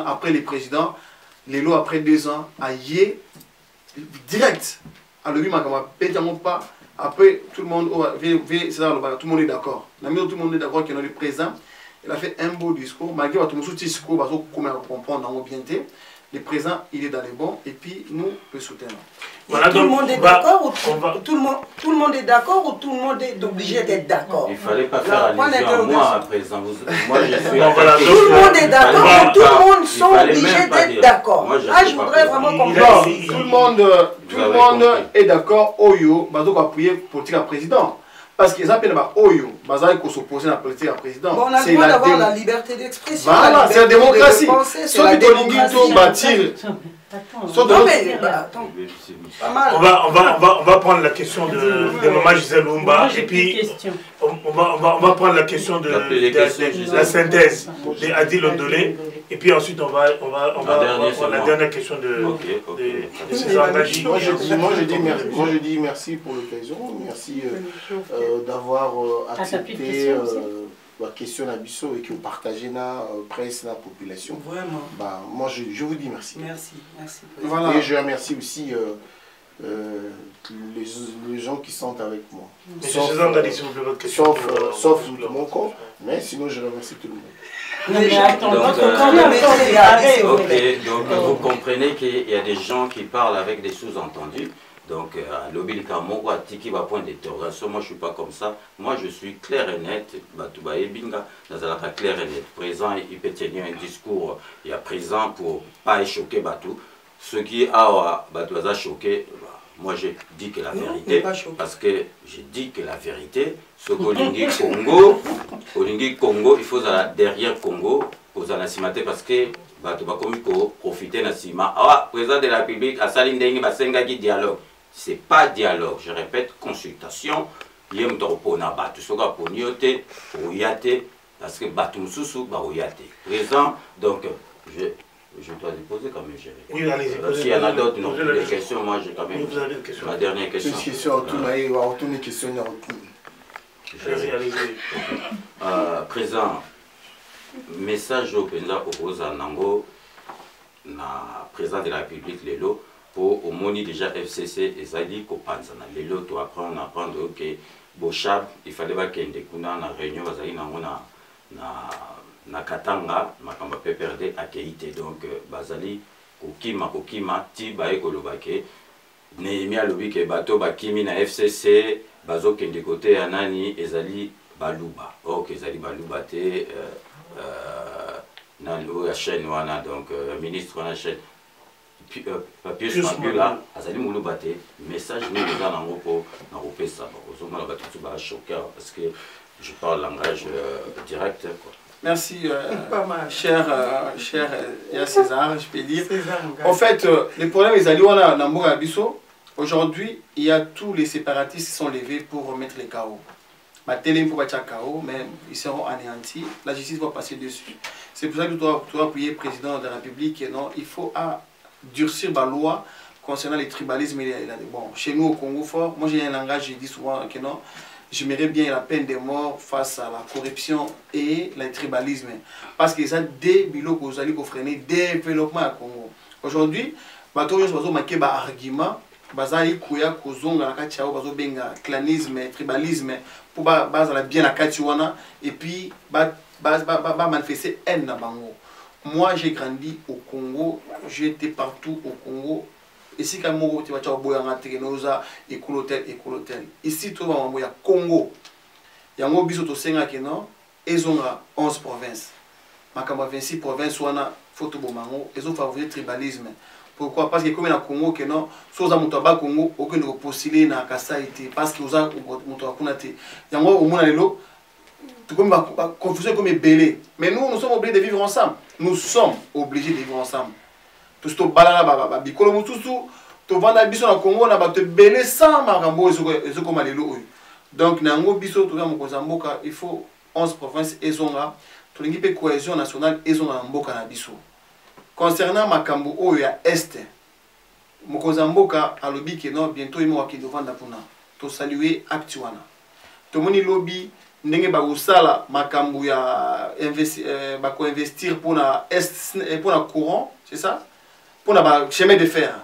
après les présidents, les lois après 2 ans, à Yé, direct, à l'objet, pas. Après, tout le monde est d'accord. Tout le monde est d'accord qu'il y a le président. Il a fait un beau discours. Malgré tout le discours, comme on comprend dans bien. Le président, il est dans les bons et puis nous, le soutenons. Voilà, tout le monde est d'accord ou tout le monde est d'accord ou tout le monde est obligé d'être d'accord? Il ne fallait pas faire allusion à moi à présent. Moi, je suis tout le monde est d'accord ou tout le monde sont obligés d'être d'accord? Là, je voudrais vraiment comprendre. Tout le monde est d'accord. Oyo, bazo va appuyer politique à président. Parce qu'ils appellent Oyo, Bazaï qu'on s'oppose à la politique à président. Bon, on a le droit d'avoir la liberté d'expression. Voilà, c'est la démocratie. Ceux qui ont bâtir Non mais attends, pas mal. On va prendre la question de Maman Gisèle Lumba et puis on va prendre la question de la synthèse d'Adil Ondolé et puis ensuite on va la dernière question de César Nagi. Moi je dis merci pour l'occasion, merci d'avoir accepté la question à Bissot et que vous partagez la presse, la population. Vraiment. Bah, moi je vous dis merci. Merci. Voilà. Et je remercie aussi les gens qui sont avec moi. Sauf mon corps, mais sinon je remercie tout le monde. Donc vous comprenez qu'il y a des gens qui parlent avec des sous-entendus. Donc, lobby qui va point d'interrogation, moi je ne suis pas comme ça. Moi je suis clair et net. Clair et net. Présent, il peut tenir un discours, il y a présent pour pas choquer Batou. Ceux qui ont choqué, moi j'ai dit que la vérité, parce que j'ai dit que la vérité, ce qu'Olingi Congo, il faut derrière Congo, aux anacimatés parce que Batou va profiter de Sima. Ah, président de la République, à Salindeng, Basenga qui dialogue. Ce n'est pas dialogue, je répète, consultation. Il y a un Batu, ce qu'on a nioté, parce que Batu Moussou, Barouyate. Présent, donc, je dois les poser quand même, gérer. Oui, allez-y. S'il y en a d'autres, non, des questions, moi j'ai quand même. Ma dernière question. Présent, message au président Opoza Nango, président de la République, Lelo. Au moni déjà FCC et Zali Kopanzana. Les lots on apprend que Bochab, il fallait qu'il y ait une réunion na Katanga, Makamba PPRD à Keïté. Donc, Bazali, Kokima, Tibae Kolobake, Nehemia Lobi ke Bato Bakimi na FCC, Bazo Kende côté Anani, Ezali Baluba. Ok, Ezali Baluba, la chaîne, donc, ministre de la chaîne. Papier sur là, Azali Mouloubate, message nous dans pour ça. Parce que je parle langage direct. Merci, cher César, je peux dire. En fait, le problème est Azali aujourd'hui, il y a tous les séparatistes qui sont levés pour remettre les chaos. Ma télé pour battre chaos, mais ils seront anéantis. La justice va passer dessus. C'est pour ça que tu dois prier le président de la République. Et non, il faut durcir la loi concernant les tribalismes. Bon, chez nous au Congo fort, moi j'ai un langage, je dis souvent que non, j'aimerais bien la peine de mort face à la corruption et le tribalisme. Parce que ça des bilots que vous allez freiner développement au Congo. Aujourd'hui, bateau yo bazo manquer ba argument, bazali kuya kozonga na kati yao bazo benga clanisme, tribalisme pour bazala bien la kati wana et puis ba manifester haine na bango. Moi, j'ai grandi au Congo, j'ai été partout au Congo. Ici, quand tu vas boire et coulotel. Ici, tu vas boire Congo. Il y a un biso to senga keno, ils ont 11 provinces. Makamba 26 provinces, on a photo bomango, ils ont favorisé le tribalisme. Pourquoi? Parce que comme au Congo, que non, soit on a Congo, aucun ne postulé na Kasaïté, parce que vous avez il y a un au monde lelo. Tout comme la confusion comme belé. Mais nous sommes obligés de vivre ensemble. Nous sommes obligés de vivre ensemble. Tout ce que balala bikolo mutusu, to vanda biso na Congo na ba te belé sans makambo ezo comme lelo. Donc na ngo biso to mu Mozamboka, il faut 11 provinces ezonga, to lingi pe cohésion nationale ezonga mboka na biso. Concernant makambo oyo ya est, Mozamboka alobi ke non bientôt imo wakindo vanda puna. To saluer acte wana. To moni lobby ndenge bakosala makambo ya investir pour na est pour na courant, c'est ça, pour na chemin de fer,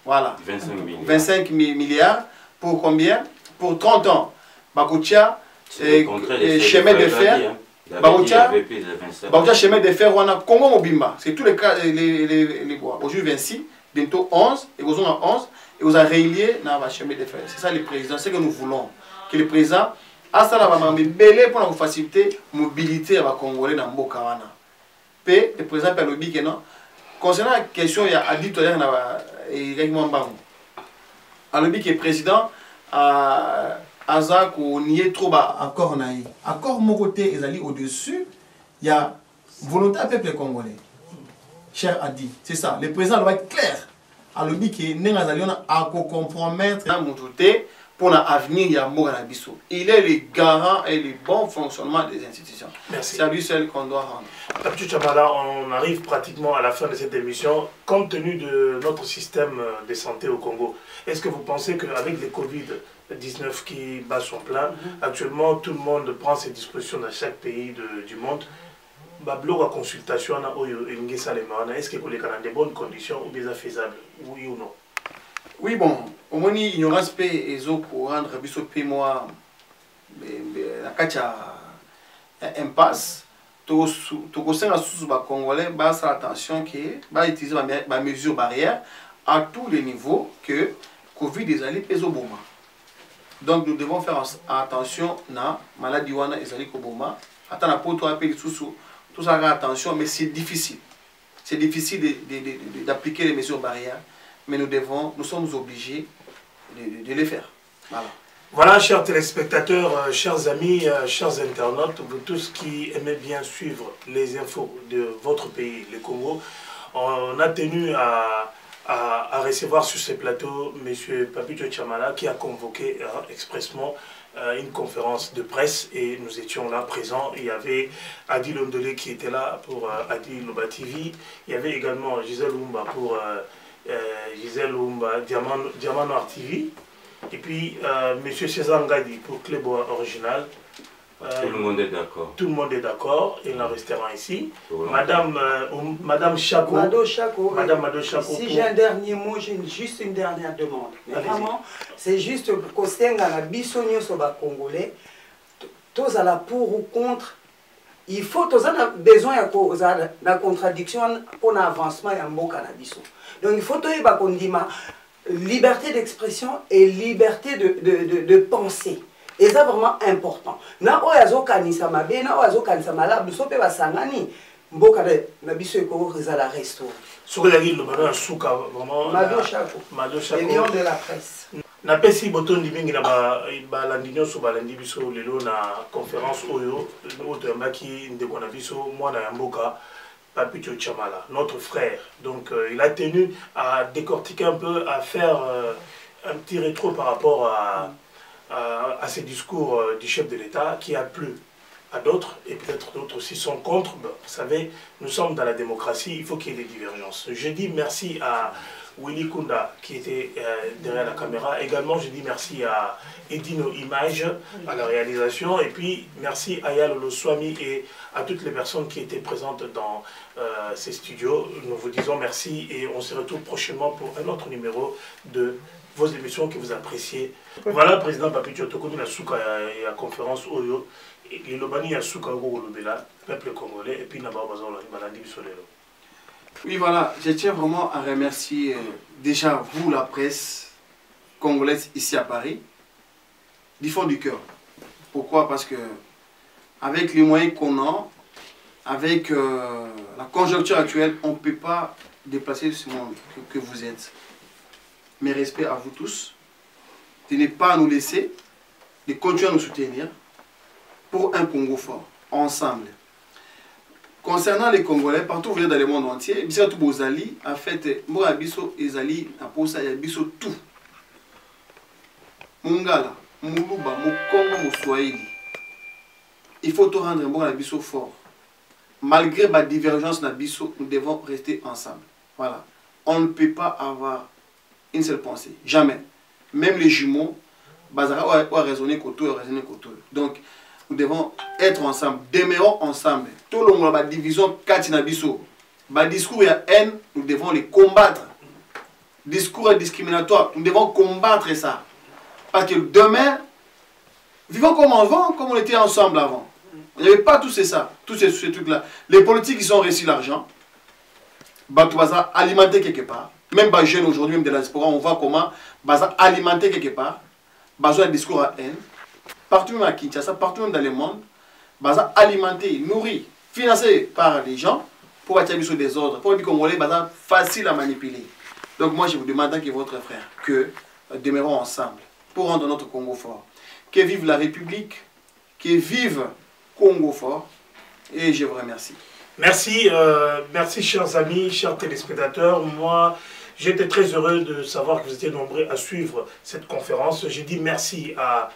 voilà, 25 milliards pour combien? Pour 30 ans. Bakotia chemin de fer, Bakotia chemin de fer wana Congo mobimba, c'est tous les cas les bois. Aujourd'hui 26, bientôt 11 et vous en 11 et vous avez relié na chemin de fer. C'est ça le président, c'est que nous voulons que le président asala ba belé pour faciliter mobilité à Congolais dans mboka wana. Pe le président Pelobi que non concernant la question il y a dit tout à l'heure na règlement bango. Alobi que président aza ko nié trop ba accord naï. Accord mon côté ezali au-dessus, il y a volonté à peuple congolais. cher Adi. C'est ça. Le président doit être clair. Alors, il dit que Nengazalion a compromettre pour l'avenir de Mokanabiso. Il est le garant et le bon fonctionnement des institutions. Merci. C'est à lui seul qu'on doit rendre. Papicho Tchamala, on arrive pratiquement à la fin de cette émission. Compte tenu de notre système de santé au Congo, est-ce que vous pensez qu'avec les Covid-19 qui bat son plein, actuellement tout le monde prend ses dispositions dans chaque pays du monde, la consultation, est-ce que vous avez dans de bonnes conditions ou bien faisable, oui ou non? Oui, bon, au moins il y aura ce pays pour rendre biso moi la kacha impasse. Tout ce Congolais va faire attention que va utiliser ma mesure barrière à tous les niveaux que Covid est allé peser au Boma. Donc nous devons faire attention na maladie wana est allé au Boma. Attends la poto appelle tout ça attention, mais c'est difficile. C'est difficile d'appliquer les mesures barrières, mais nous sommes obligés de les faire. Voilà. Voilà, chers téléspectateurs, chers amis, chers internautes, vous tous qui aimez bien suivre les infos de votre pays, le Congo, on a tenu à recevoir sur ce plateau M. Papicho Tchamala qui a convoqué expressement une conférence de presse et nous étions là présents. Il y avait Adi Londolé qui était là pour Adi Loba TV, il y avait également Gisèle Oumba pour Gisèle Oumba Diamant Noir TV. Et puis, M. César Ngadi pour Clébois Original. Tout le monde est d'accord. Tout le monde est d'accord. Il y a un restaurant ici. Madame Chako. Mado Chako. Madame Mado Chako. Si j'ai un dernier mot, j'ai juste une dernière demande. Mais vraiment, c'est juste pour la bisogno sur les Congolais. Tous à la pour ou contre. Il faut, tous a besoin de la contradiction pour l'avancement et un bon cannabis. Donc il faut qu'on dise liberté d'expression et liberté de penser. Et c'est vraiment important. Na oyazo kanisa mabe, na oyazo kanisa malabu, sope basangani, mboka na biso eko rezala resto. Sur la ville, le souka vraiment. Mado Chako. Mado Chako. Les lions de la presse. Na pesi boton di bingi na ba landinyo so ba landi biso lelo na conférence oyo, oto yambaki ndeko na biso mwana ya mboka. Papicho Tchamala, notre frère. Donc il a tenu à décortiquer un peu, à faire un petit rétro par rapport à ces discours du chef de l'État qui a plu à d'autres, et peut-être d'autres aussi sont contre. Vous savez, nous sommes dans la démocratie, il faut qu'il y ait des divergences. Je dis merci à Willy Kunda qui était derrière la caméra. Également, je dis merci à Edino Image à la réalisation. Et puis, merci à Yalolo Swami et à toutes les personnes qui étaient présentes dans ces studios. Nous vous disons merci et on se retrouve prochainement pour un autre numéro de vos émissions que vous appréciez. Voilà, Président Papicho Tokoni Nasuka et la conférence Oyo. Et l'Obani Yasuka Golobela, peuple congolais, et puis Nababa Bazola, Balandi Bisolero. Oui, voilà, je tiens vraiment à remercier déjà vous, la presse congolaise ici à Paris, du fond du cœur. Pourquoi? Parce que avec les moyens qu'on a, avec la conjoncture actuelle, on ne peut pas déplacer ce monde que vous êtes. Mes respects à vous tous, de ne pas nous laisser, de continuer à nous soutenir pour un Congo fort, ensemble. Concernant les Congolais, partout où vous êtes dans le monde entier, Bissatu Bozali, en fait, moi, Abisso et Zali, Aposa et Abisso tout. Mungala, Muluba, Mukongo, Muswahili. Il faut tout rendre bon Abisso fort. Malgré ma divergence d'Abisso, nous devons rester ensemble. Voilà. On ne peut pas avoir une seule pensée. Jamais. Même les jumeaux, Bazara a raisonné Koto, a raisonné Koto. Donc, nous devons être ensemble, demeurons ensemble. Tout le monde a une division, Katinabiso. Le discours et la haine, nous devons les combattre. Discours discriminatoire, nous devons combattre ça. Parce que demain, vivons comme avant, comme on était ensemble avant. Il n'y avait pas tout ça, tous ces trucs-là. Les politiques, ils ont reçu l'argent. Baza alimenter quelque part. Même les jeunes aujourd'hui, même de la diaspora, on voit comment Baza alimenter quelque part. Baza un discours à haine. Partout même à Kinshasa, partout même dans le monde, Baza alimenté, nourri, financé par les gens pour attirer sur des ordres, pour les Congolais, Baza facile à manipuler. Donc moi je vous demande que votre frère, que demeurons ensemble pour rendre notre Congo fort. Que vive la République, que vive Congo fort, et je vous remercie. Merci, merci chers amis, chers téléspectateurs. Moi, j'étais très heureux de savoir que vous étiez nombreux à suivre cette conférence. J'ai dit merci à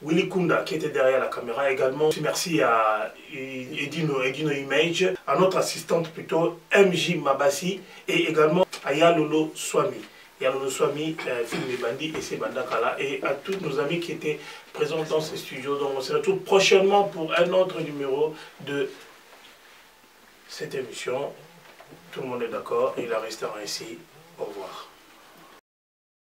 Willy Kunda qui était derrière la caméra également. Merci à Edino Image, à notre assistante plutôt MJ Mabassi et également à Yalolo Swami. Yalolo Swami, Film Bandi et Sebandakala, et à tous nos amis qui étaient présents dans ces studios. Donc on se retrouve prochainement pour un autre numéro de cette émission. Tout le monde est d'accord, il en restera ainsi. Au revoir.